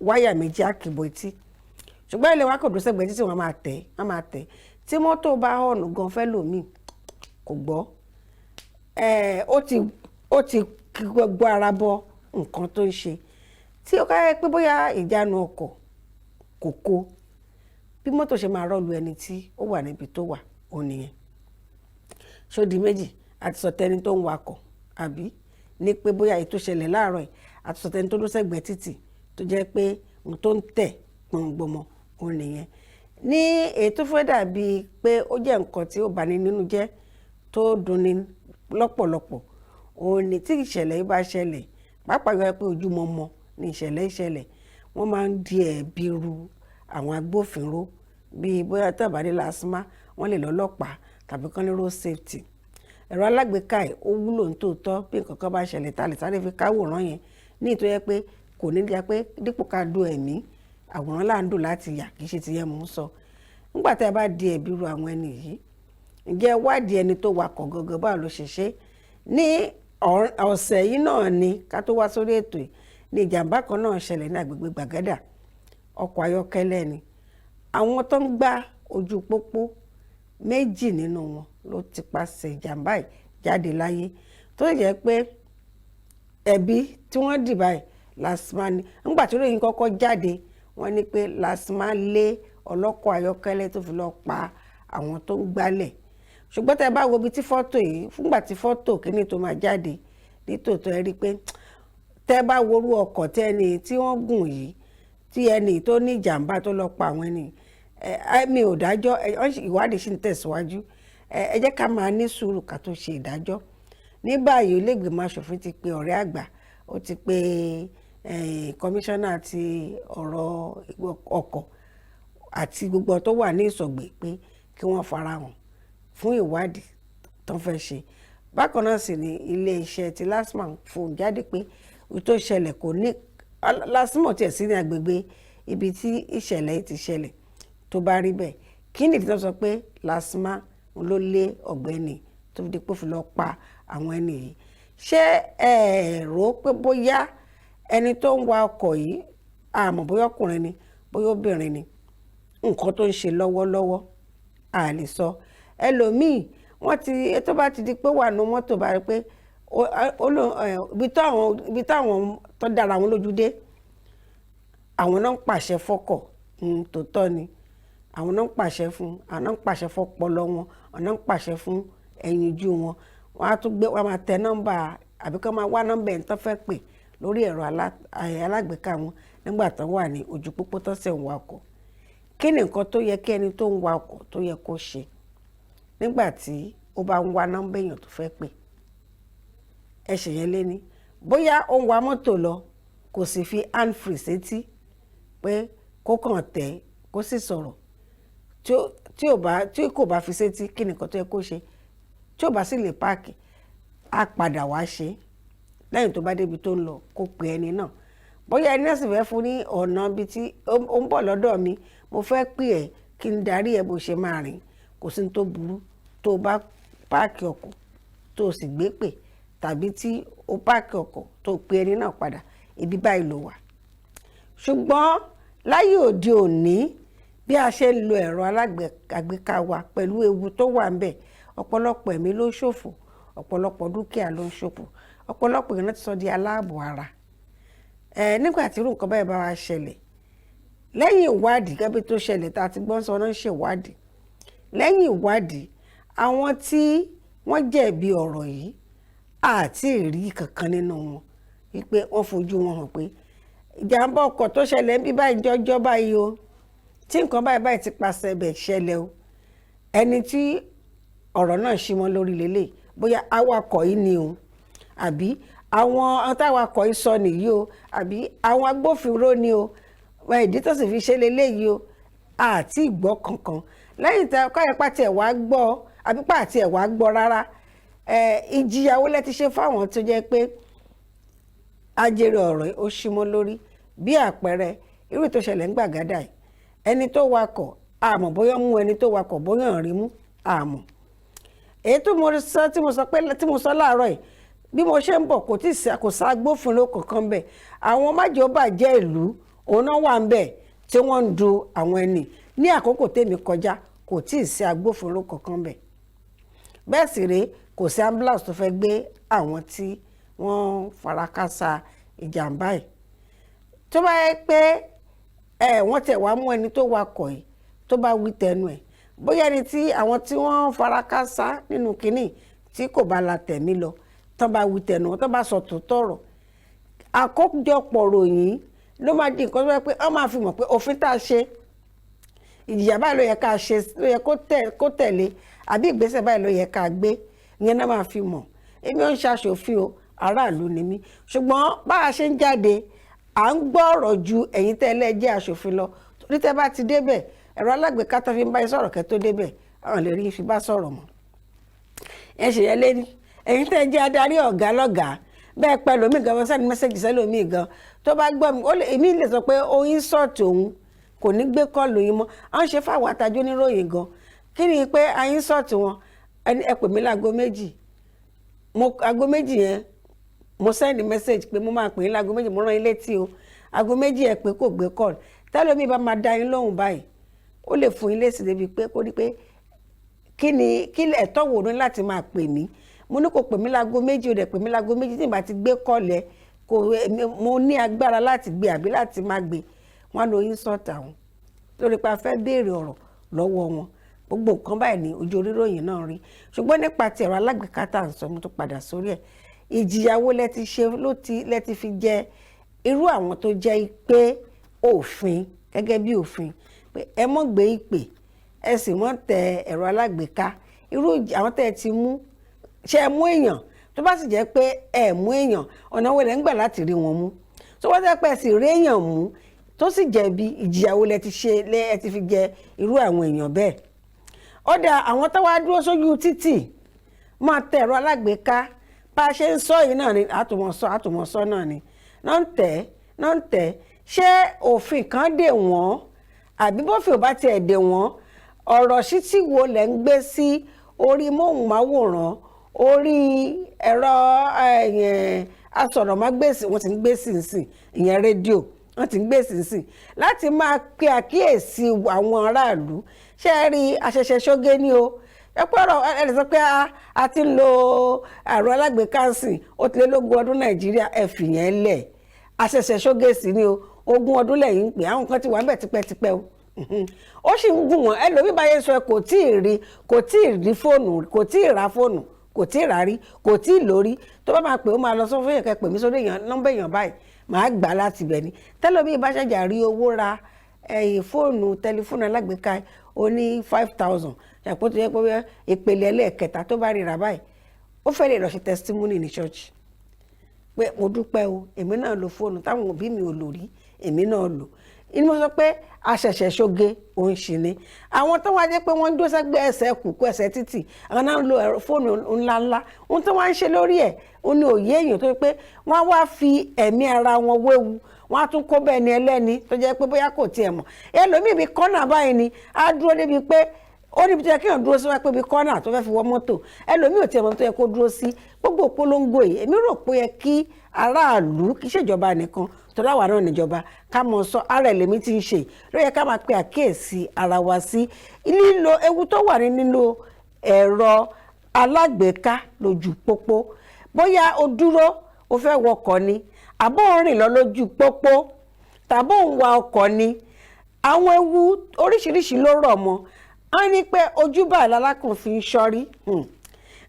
wáyà méjì àkìbọ̀ etí, ṣùgbọ́n ilé wa kò dúró sẹ́gbẹ̀ẹ́ títí wọ́n máa tẹ̀ tí mọ́tò bá họ̀nù gan fẹ́ lòmíì kò gbọ́, ó ti kí gbogbo ara bọ nǹkan tó ń ṣe, tí ó káyẹ pé bóyá ìjánu ọkọ̀ kò kó bí mọ́tò ṣe máa rọ́ọ̀lù ẹni tí ó wà níbi tó wà ó nìyẹn. Ṣódì méjì àti sọtẹni tó ń wakọ̀ àbí ní pé bóyá ètò ṣẹlẹ̀ láàárọ̀ ẹ̀ àti sọtẹni tó ló sẹ́gbẹ̀ẹ́ títì tó jẹ́ pé ohun tó ń tẹ̀ gbọmọgbọmọ ó nìyẹn. Ní ètò fẹ́ dàbí pé ó jẹ́ nǹkan tí ó bani nínú jẹ́ tó dunni lọ́pọ̀lọpọ̀, òun ni tí ìṣẹ̀lẹ̀ yìí bá ṣẹlẹ̀ pàápàá yọ pé ojúmọmọ ni ìṣẹ̀lẹ̀ wọ́n máa ń di ẹ̀bi ru àwọn agbófinró bíi bóyá tàbí lásìmá wọ́n lè lọ́lọ́pàá tàbí kán ní road safety. Ẹ̀rọ alágbèéká ẹ̀ ó wúlò ní tòótọ́ bí nǹkan kan bá ṣẹlẹ̀ tá lè sáré fi káwòrán yẹn ní ìtọ́jẹ́ pé kò ní jẹ́ pé dípò ká do ẹ̀mí àwòrán là ń dò láti yà kì í ṣe ti yẹn mò ń sọ. Nígbà tí a bá di ẹ̀bi ru àwọn ẹni yìí, ǹjẹ́ wádìí ẹni tó wakọ̀ gangan báwo ló ṣe ṣe. Ní ọ̀sẹ̀ yìí náà ni ká tó wá sórí ètò yìí ní ìjàmbá kan náà ṣẹlẹ̀ ní agbègbè Gbàgádà, ọkọ̀ ayọ́kẹ́lẹ́ ni, àwọn tó ń gbá ojú pópó méjì nínú wọn ló ti pàṣẹ ìjàmbá yìí jáde láyé, tó jẹ́ pé ẹ̀bi tí wọ́n dì báyìí lásìmá ni. Nígbà tí ìròyìn kọ́kọ́ jáde wọ́n ní pé lásìmá lé ọlọ́kọ̀ ayọ́kẹ́lẹ́ tó fi lọ pa àwọn tó ń gbálẹ̀, ṣùgbọ́n tẹ́ bá wo ibi tí fọ́tò yìí fúngbà tí fọ́tò kíní tó máa jáde nítòótọ́ ẹ rí i pé tẹ́ bá worú ọkọ̀ tẹ́ni tí wọ́n gùn yìí tí ẹni tó ní ìjàmbá tó lọ pa àwọn ẹni mi ò dájọ́, ìwádìí sì ń tẹ̀síwájú, ẹ jẹ́ ká máa ní sùúrù ká tó ṣe ìdájọ́. Ní báyìí ilé ìgbìmọ̀ aṣòfin ti pe ọ̀rẹ́ àgbà, ó ti pe kọmíṣánná ti ọ̀rọ̀ ọkọ̀ àti gbogbo tó wà ní ìsọ̀gbè pé kí wọ́n farahàn fún ìwádìí tó ń fẹ́ ṣe. Bákan náà sì ni ilé iṣẹ́ ti LASTMA fòun jáde pé tó ṣẹlẹ̀ kò ní LASTMA tiẹ̀ sí ní agbègbè ibi tí ìṣẹ̀lẹ̀ yìí ti ṣẹlẹ̀. Tó bá rí bẹ́ẹ̀ kí nìdí tó sọ pé LASTMA ló lé ọ̀gbẹ́ni tó fi di pé fi lọ pa àwọn ẹni yìí. Ṣé ẹ rò pé bóyá ẹni tó ń wa ọkọ̀ yìí àmọ́ bóyá ọkùnrin ni bóyá obìnrin ni nǹkan tó ń ṣe lọ́wọ́lọ́wọ́ a lè sọ. Ẹlòmíì wọ́n ti tó bá ti di pé wà ní mọ́tò bá rí pé ibi táwọn tó dára wọn lójú dé àwọn náà ń pàṣẹ fọ́kọ̀ tòótọ́ ni, àwọn náà ń pàṣẹ fún, àwọn náà ń pàṣẹ fọ́pọlọ wọn, àwọn náà ń pàṣẹ fún ẹyinjú wọn. Wọ́n á tún gbé wọn máa tẹ nọ́mbà àbí kí wọ́n máa wá nọ́mbà ẹ̀ tó fẹ́ pè lórí ẹ̀rọ alágbèéká wọn nígbà tó wà ní ojú pópó tó ṣe ń wa ọkọ̀. Kí ni nǹkan tó yẹ kí ẹni tó ń wa ọkọ̀ tó yẹ kó ṣe nígbà tí ó bá ń wá nọ́mbà èèyàn tó fẹ́ pè? Ẹ ṣe yẹn lé ní bóyá ó ń wa mọ́tò lọ kò sì fi hand free sétí pé kó kàn tẹ̀ kó sì sọ̀rọ̀, tí kò bá fi sétí kí ni nǹkan tó yẹ kó ṣe? Tí ò bá sì lè páàkì á padà wá ṣe lẹ́yìn tó bá débi tó ń lọ kó pe ẹni náà. Bóyá ẹni náà sì fẹ́ fún ní ọ̀nà ibi tí ó ń bọ̀ lọ́dọ̀ mi, mo fẹ́ pè ẹ́ kí n darí ẹ bó ṣe máa rìn, kò sí ní tó burú tó bá páàkì ọkọ̀ tó sì gbé pè tàbí tí ó páàkì ọkọ̀ tó pe ẹni náà padà ibi báyìí ló wà. Ṣùgbọ́n láyé òde òní bí a ṣe ń lo ẹ̀rọ alágbèéká wa pẹ̀lú ewu tó wà ń bẹ̀, ọ̀pọ̀lọpọ̀ ẹ̀mí ló ń ṣòfò, ọ̀pọ̀lọpọ̀ dúkìá ló ń ṣòfò, ọ̀pọ̀lọpọ̀ èèyàn ti sọ di aláàbọ̀ ara. Nígbà tí irú nǹkan báyìí bá wa ṣẹlẹ̀, lẹ́yìn ìwádìí gẹ́gẹ́ bí tó ṣẹlẹ̀ tá a ti gbọ́n sọ náà ń ṣèwádìí, lẹ́yìn ìwádìí àwọn tí wọ́n jẹ̀bi ọ̀rọ̀ yìí àti ìrí kankan nínú wọn wípé wọ́n fojú wọn hàn pé ìjàmbá ọkọ̀ tó ṣẹlẹ̀ ń bí báyìí jọjọ́ báyìí o tí nǹkan báyìí ti pàṣẹ bẹ̀ ṣẹlẹ̀ o ẹni tí ọ̀rọ̀ náà ṣí mọ́ lórí lélẹ̀ bóyá awakọ̀ yìí ni o àbí àwọn táwakọ̀ yìí sọ nìyí o àbí àwọn agbófinró ni o ìdí tó sì fi ṣe leléyìí o àti ìgbọ́ kankan lẹ́yìn tí káyọ̀pá tiẹ̀ wá gbọ́ àbí pàtì ẹ̀ wá gbọ́ rárá ìjìyàwó lẹ́ ti ṣe fáwọn tó jẹ́ pé ajere ọ̀rọ̀ ó ṣí mọ́ lórí bí àpẹẹrẹ irú tó ṣẹlẹ̀ ń Gbàgádà yìí ẹni tó wakọ̀ àmọ́ bóyá mú ẹni tó wakọ̀ bóyá rí mú àmọ́ èyí tó mo sọ tí mo sọ láàárọ̀ yìí bí mo ṣe ń bọ̀ kò sá agbófinró kankan bẹ̀ àwọn májòbàjẹ́ ìlú òun náà wà ń bẹ̀ tí wọ́n ń du àwọn ẹni ní àkókò tèmi kọjá kò tí ì sí agbófinró kankan bẹ̀ bẹ́ẹ̀ sì rèé kò sí ambulance tó fẹ́ gbé àwọn tí wọ́n farakásá ìjàmbá yìí tó bá yẹ pé wọ́n tẹ̀ wá mú ẹni tó wakọ̀ yìí tó bá wí tẹnu ẹ̀ bóyá ẹni tí àwọn tí wọ́n farakásá nínú kínní tí kò bá la tẹ̀mí lọ tó bá wí tẹnu wọn tó bá sọ tòótọ́ ọ̀rọ̀ àkójọpọ̀ ròyìn ló máa di nǹkan tó yẹ pé wọ́n máa fi mọ̀ pé òfin tá a ṣe ìjìyà báyìí ló yẹ ká ṣe ló yẹ kó tẹ̀lé àbí ìgbésẹ̀ báyìí ló yẹ ká gbé ìyẹn náà máa fi mọ̀ èmi ò ń ṣaṣòfin o aráàlú ni mí ṣùgbọ́n bá a ṣe ń jáde à ń gbọ́ ọ̀rọ̀ ju ẹ̀yin tẹ́lẹ̀ jẹ́ aṣòfin lọ torí tẹ́ bá ti débẹ̀ ẹ̀rọ alágbèéká tó fi ń bá yín sọ̀rọ̀ kẹ́ tó débẹ̀ àwọn lè rí fi bá sọ̀rọ̀ mọ́ ẹ ṣe yẹn lẹ́ni ẹ̀yin tẹ́ jẹ́ adarí ọ̀gá lọ́gàá bẹ́ẹ̀ pẹ́ lómi gan wọ́n sẹ́ni mẹ́sẹ̀gì sẹ́lómi gan tó bá gbọ́ mi èmi lè sọ pé oyin sọ̀tò òun kò ní gbé kọ́ọ̀lù yín mọ́ à ń ṣe fáwọn àtàjọ oníròyìn gan kí ni pé ayin sọ̀tò wọn ẹ pè mí láago méjì aago méjì yẹn mo sẹ́ndì mẹ́sẹ̀gì pé mo máa pè yín láago méjì mo rán yín létí o aago méjì ẹ pé kò gbé kọ́ọ̀lù tẹ́lómi bá máa dá yín lóhùn báyìí ó lè fún yín lésì débi pé kó rí pé kí ẹ̀tọ́ wò ní láti máa pè mí mo ní kò pè mí láago méjì ó dẹ̀ pè mí láago méjì tí n bá ti gbé kọ́ọ̀lù ẹ mo ní agbára láti gbé àbí láti má gbé wọn lọ yín sọ̀tà wọn lórí pa fẹ́ béèrè ọ̀rọ̀ lọ́wọ́ wọn gbogbo nǹkan báyìí ní ojú oníròyìn náà rí ṣùgbọ́n nípa ti ẹ̀rọ alágbèéká tá à ń sọ mo tó padà sórí ẹ̀ ìjìyàwó lẹ ti fi jẹ irú àwọn tó jẹ́ pé òfin gẹ́gẹ́ bí òfin pé ẹ mọ́ gbé ìpè ẹ sì mọ́ tẹ ẹ̀rọ alágbèéká irú àwọn tẹ́ ẹ ti mú ṣe ẹ mú èèyàn tó bá sì jẹ́ pé ẹ mú èèyàn ọ̀nà wo lẹ́ ń gbà láti rí wọn mú tó wọ́n tẹ́ pé ẹ sì rí èèyàn mú tó sì jẹ̀bi ìjìyàwó lẹ ti fi jẹ irú àwọn èèyàn bẹ́ẹ̀ ó dà àwọn tó wá dúró sójú títì máa tẹ ẹ̀rọ alágbèéká bá a ṣe ń sọ yìí náà ni àtùmọ̀sọ náà ni náà ń tẹ̀ ṣé òfin kan dè wọ́n àbí bófin ò bá tiẹ̀ dè wọ́n ọ̀rọ̀ sí tí wo lẹ̀ ń gbé sí orí móhùnmáwòrán orí ẹ̀rọ asọ̀rọ̀mágbèsì wọ́n ti ń gbé sínsìn ìyẹn rédíò wọ́n ti ń gbé sínsìn láti máa pe àkíyèsí àwọn aráàlú ṣé ẹ rí àṣẹṣẹ ṣógé ní o ẹ pọ̀rọ̀ ẹ lè sọ pé a ti ń lo ẹ̀rọ alágbèéká sìn ó ti lé lógún ọdún Nàìjíríà ẹ fìyẹn lẹ̀ àṣẹṣẹ ṣógé sí ni o ogún ọdún lẹ́yìn pé àwọn kan ti wà ń bẹ̀ tipẹ́tipẹ́ o ó sì ń gùn wọ́n ẹlòmíì báyẹn sọ kò tí ì rí fóònù kò tí ì ra fóònù kò tí ì rà rí kò tí ì lórí tó bá máa pè ó máa lọ sọ fún èèyàn kẹ́ pè mí sórí èèyàn nọ́mbà èèyàn báyìí màá gbà á láti bẹ̀ ni tẹ́lómi bá ṣàjà rí owó ra fóònù tẹlifóònù alágbèéká ó ní 5,000 ṣàpò tó yẹ pé ìpele ẹlẹ́ẹ̀kẹta tó bá ríra báyìí ó fẹ́ lè lọ ṣe testimony ní church pé mo dúpẹ́ o èmi náà lo fóònù táwọn òbí mi ò lò rí èmi náà lò inú mo sọ pé àṣẹ̀ṣẹ̀ ṣoge òun ṣì ni àwọn tó wá jẹ́ pé wọ́n ń dúró sẹ́gbẹ́ ẹsẹ̀ kùkú ẹsẹ̀ títì àwọn náà ń lo fóònù ńláńlá ohun tó wá ń ṣe lórí ẹ̀ òun ni òye èèyàn tó yẹ pé wọ́n wá fi ẹ̀mí ara wọn wéwu wọ́n á tún kó bẹ́ẹ̀ ni ẹlẹ́ni tó jẹ́ pé bóyá kò tiẹ̀ mọ̀ ẹlòmíì bíi kọ́nà báyìí ni á dúró débi pé ó níbi tó yẹ kéèyàn dúró sí wá pé bíi kọ́nà tó fẹ́ fi wọ mọ́tò ẹlòmíì ò tiẹ̀ mọ̀ tó yẹ kó dúró sí gbogbo polongo yìí èmi rò pé yẹ kí aráàlú kì í ṣèjọba nìkan tó láwà náà níjọba ká mọ̀ sọ ara ẹlẹ́mí ti ń ṣe ló yẹ ká máa pe àkíyèsí ara wa sí lílo ewu tó wà nínú ẹ̀rọ alágbèéká lójú pópó bóyá o dúró o fẹ́ wọkọ̀ ni àbó ń rìn lọ lójú pópó tàbó ń wa ọkọ̀ ni àwọn ewu oríṣiríṣi ló rọ̀ mọ́ wọ́n ní pé ojúbà lálákùn fi ń ṣọ́rí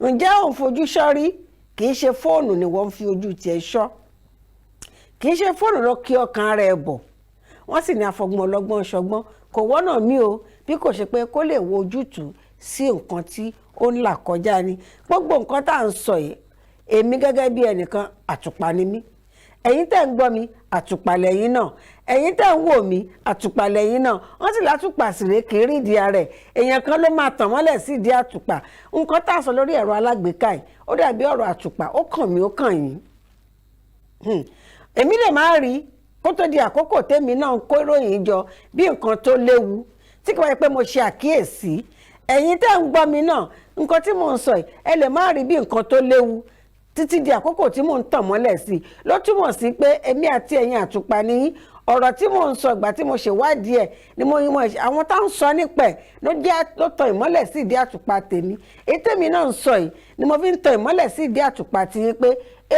ǹjẹ́ òun fojú ṣọ́rí kì í ṣe fóònù ni wọ́n fi ojú tiẹ̀ ṣọ́, kì í ṣe fóònù ló kí ọkàn rẹ̀ bọ̀. Wọ́n sì ní afọgbọ́n ọlọ́gbọ́n ṣọgbọ́n kò wọ́nà mí o bí kò ṣe pé kó lè wo ojútùú sí nǹkan tí ó ń là kọjá ni. Gbogbo nǹkan tá à ń sọ yìí, èmi gẹ́gẹ́ bí ẹnìkan àtùpà ni mí, ẹ̀yin tẹ́ ń gbọ́ mi àtùpà lẹ́yìn náà, ẹ̀yin tẹ́ ń wò mí àtùpà lẹ́yìn náà. Wọ́n sì látùpà síré kiri ìdí rẹ̀, èèyàn kan ló máa tàn mọ́lẹ̀ sí ìdí àtùpà. Nǹkan tá à ń sọ lórí ẹ̀rọ alágbèéká yìí ó dàbí ọ̀rọ̀ àtùpà, ó kàn mí ó kàn yín. Èmi lè má rí kó tó di àkókò tèmi náà kó ìròyìn jọ bí nǹkan tó léwu tí kò wáyé pé mo ṣe àkíyèsí. Ẹ̀yin tẹ́ ń gbọ́ mi náà, nǹkan tí mò ń sọ yìí ẹ lè má rí bí nǹkan tó léwu títí di àkókò tí mò ń tàn mọ́lẹ̀ sí. Ló túmọ̀ sí pé èmi àti ẹ̀yin àtùpà ni ọ̀rọ̀ tí mò ń sọ ìgbà tí mo ṣèwádìí ẹ̀ ni mo yìnbọn àwọn tá ń sọ nípa ẹ̀ ló tan ìmọ́lẹ̀ sí ìdí àtùpà tèmi. Èyí tèmi náà ń sọ yìí ni mo fi ń tan ìmọ́lẹ̀ sí ìdí àtùpà tí pé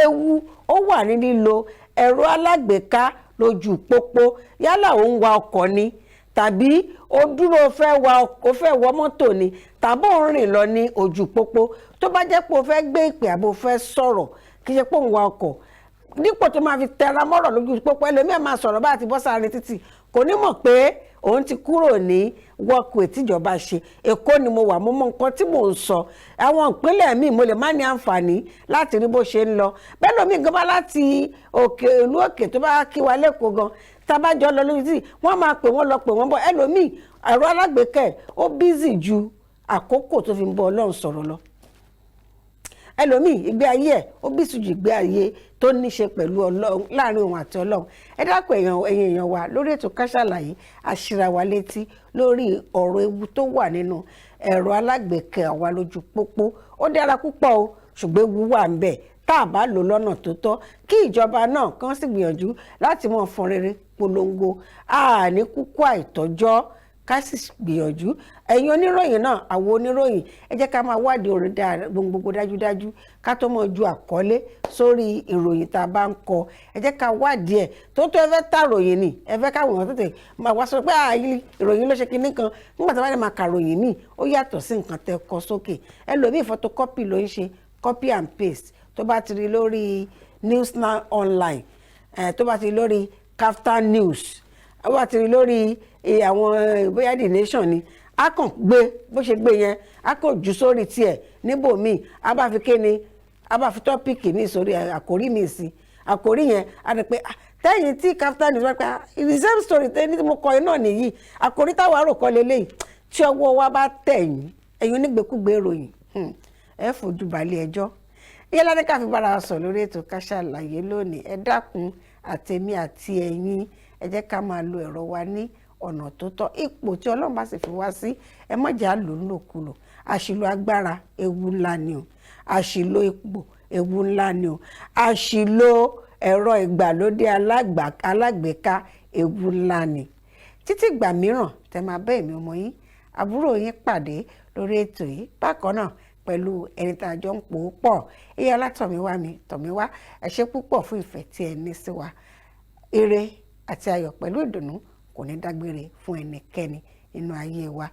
ewu ó wà ní lílo ẹ̀rọ alágbèéká lójú pópó. Yálà ó ń wa ọkọ̀ ni tàbí ó dúró ó fẹ́ wọ mọ́tò ni tàbí ó ń rìn lọ ní ojú pópó. Tó bá jẹ́ pé o fẹ́ gbé ìpè àbò fẹ́ sọ̀rọ̀ kì í ṣe pé ó ń wa ọkọ̀, dípò tó máa fi tẹra mọ́rọ̀ lójú pópó ẹlòmíì máa sọ̀rọ̀ bá àti bọ́ sáárín títì kò ní mọ̀ pé òun ti kúrò ní wọ́ọ̀kù tíjọba ṣe. Èkó ni mo wà, mo mọ nǹkan tí mò ń sọ. Àwọn ìpínlẹ̀ míì mo lè má ní àǹfààní láti rí bó ṣe ń lọ. Bẹ́ẹ̀ lómi gan bá láti ìlú òkè tó bá kí wa lẹ́kọ̀ọ́ gan tábàjọ́ lọ lójú títì wọ́n máa pè wọ́n lọ pè wọ́n bọ̀. Ẹlòmíì ẹ̀rọ alágbèéká ẹ̀ ó bízì ju àkókò tó fi ń bọ́ Ọlọ́run sọ̀rọ̀ lọ. Ẹlòmíì ìgbé ayé ẹ̀ ó bí sùjù ìgbé ayé tó ní ṣe pẹ̀lú Ọlọ́run láàrin òun àti Ọlọ́run. Ẹ dákun ẹ̀yin èèyàn wa lórí ètò Ká Sálàyé àṣírà wa létí lórí ọ̀rọ̀ ewu tó wà nínú ẹ̀rọ alágbèéká wa lójú pópó. Ó dára púpọ̀ o ṣùgbọ́n ewu wà ń bẹ̀ tá a bá lò lọ́nà tó tọ́. Kí ìjọba náà kàn sì gbìyànjú láti mọ̀ fọn rere polongo àní kúkú àìtọ́jọ́ ká sì gbìyànjú. Ẹ̀yin oníròyìn náà, àwọn oníròyìn ẹ jẹ́ ká máa wádìí orin gbogbo dájúdájú ká tó mọ̀ ju àkọlé sórí ìròyìn tá a bá ń kọ. Ẹ jẹ́ ká wádìí ẹ̀ tó ẹ fẹ́ tàròyìn ni ẹ fẹ́ káwọn èèyàn tètè máa wá sọ pé ìròyìn ló ṣe kinní kan nígbà tí wọ́n bá lè máa kàròyìn míì ó yàtọ̀ sí nǹkan tẹ́ kọ sókè. Ẹlòmíì photocopy ló ń ṣe, copy and paste. Tó bá ti rí lórí News Now Online, tó bá ti rí lórí Kaftan News, tó bá ti rí lórí àwọn bóyá The Nation ni, a kàn gbé bó ṣe gbé yẹn a kàn jù sórí tiẹ̀ níbòmíì a bá fi kéne a bá fi tọ́pìkì míì sórí àkórí míì sí àkórí yẹn a rẹ̀ pé tẹ́yìn tí Kaftan News wá pé the same story tẹ́yìn tí mo kọ iná nìyí àkórí táwa rò kọ́ lélẹ́yìí tí ọwọ́ wa bá tẹ̀yìn ẹ̀yin onígbèkúgbè ìròyìn ẹ fojú balẹ̀ ẹjọ́. Ìyẹn ládé ká fi bára wa sọ lórí ètò Ká Sálàyé lónìí. Ẹ dákun àtèmi àti ẹ̀yin ẹ jẹ́ ká máa lo ẹ̀rọ wa ní ọ̀nà tó tọ́. Ipò tí Ọlọ́run bá sì fi wá sí ẹ má jà lò ńlòkulò. Àṣìlò agbára ewu ńlá ni o, àṣìlò ipò ewu ńlá ni o, àṣìlò ẹ̀rọ ìgbàlódé alágbèéká ewu ńlá ni. Títí ìgbà mìíràn tẹ máa bẹ́ èmi ọmọ yín àbúrò yín pàdé lórí ètò yìí bákan náà pẹ̀lú ẹni tá a jọ ń pò ó pọ̀. Ìyá Ọlátọ̀míwá mi Tọ̀míwá ẹ ṣé púpọ̀ fún ìfẹ́ tí ẹ ní sí wa. Ire àti ayọ̀ pẹ̀lú ìdùnnú kò ní dágbére fún ẹnikẹ́ni nínú ayé wa.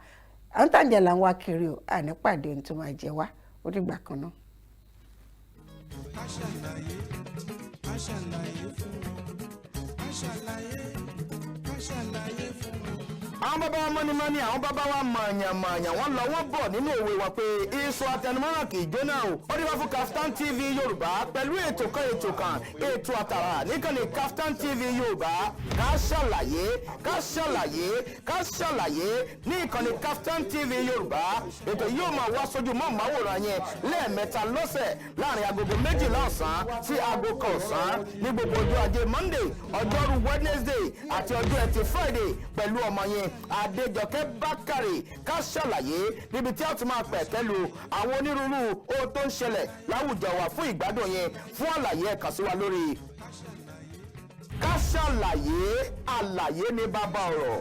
Àwọn tàǹjẹ̀ là ń wá kiri o àní pàdé ohun tó máa jẹ wá. Ó dìgbà kan náà. Ká Sálàyé, Ká Sálàyé fún wọn. Ká Sálàyé, Ká Sálàyé fún wọn. Àwọn bàbá wa mọ́nímọ́ní, àwọn bàbá wa mọ̀ọ̀yàn wọ́n lọ wọ́n bọ̀ nínú òwe wọn pé iṣu àtẹnumọ́ràn kì í jóná o. Ó dé wá fún Kaftan TV Yorùbá pẹ̀lú ètò kan ètò àtàrà níkànnì Kaftan TV Yorùbá. Ká Sálàyé, Ká Sálàyé, Ká Sálàyé ní ìkànnì Kaftan TV Yorùbá. Ètò yóò máa wá sójú móhùnmáwòrán yẹn lẹ́ẹ̀mẹ́ta lọ́sẹ̀ láàrin agogo 12 ọ̀sán sí aago 1 ọ̀sán ní gbogbo ọjọ́ Ajé Monday, Ọjọ́rú Wednesday àti ọjọ́ Ẹtì Friday pẹ̀lú ọmọ yẹn Adejoke Bakare. Ká Sálàyé níbi tí a ti máa pẹ̀ pẹ̀lú àwọn onírúurú ohun tó ń ṣẹlẹ̀ láwùjọ wa fún ìgbádùn yẹn. Fún àlàyé ẹ kàn sí wa lórí Ká Sálàyé, àlàyé ní bàbá ọ̀rọ̀.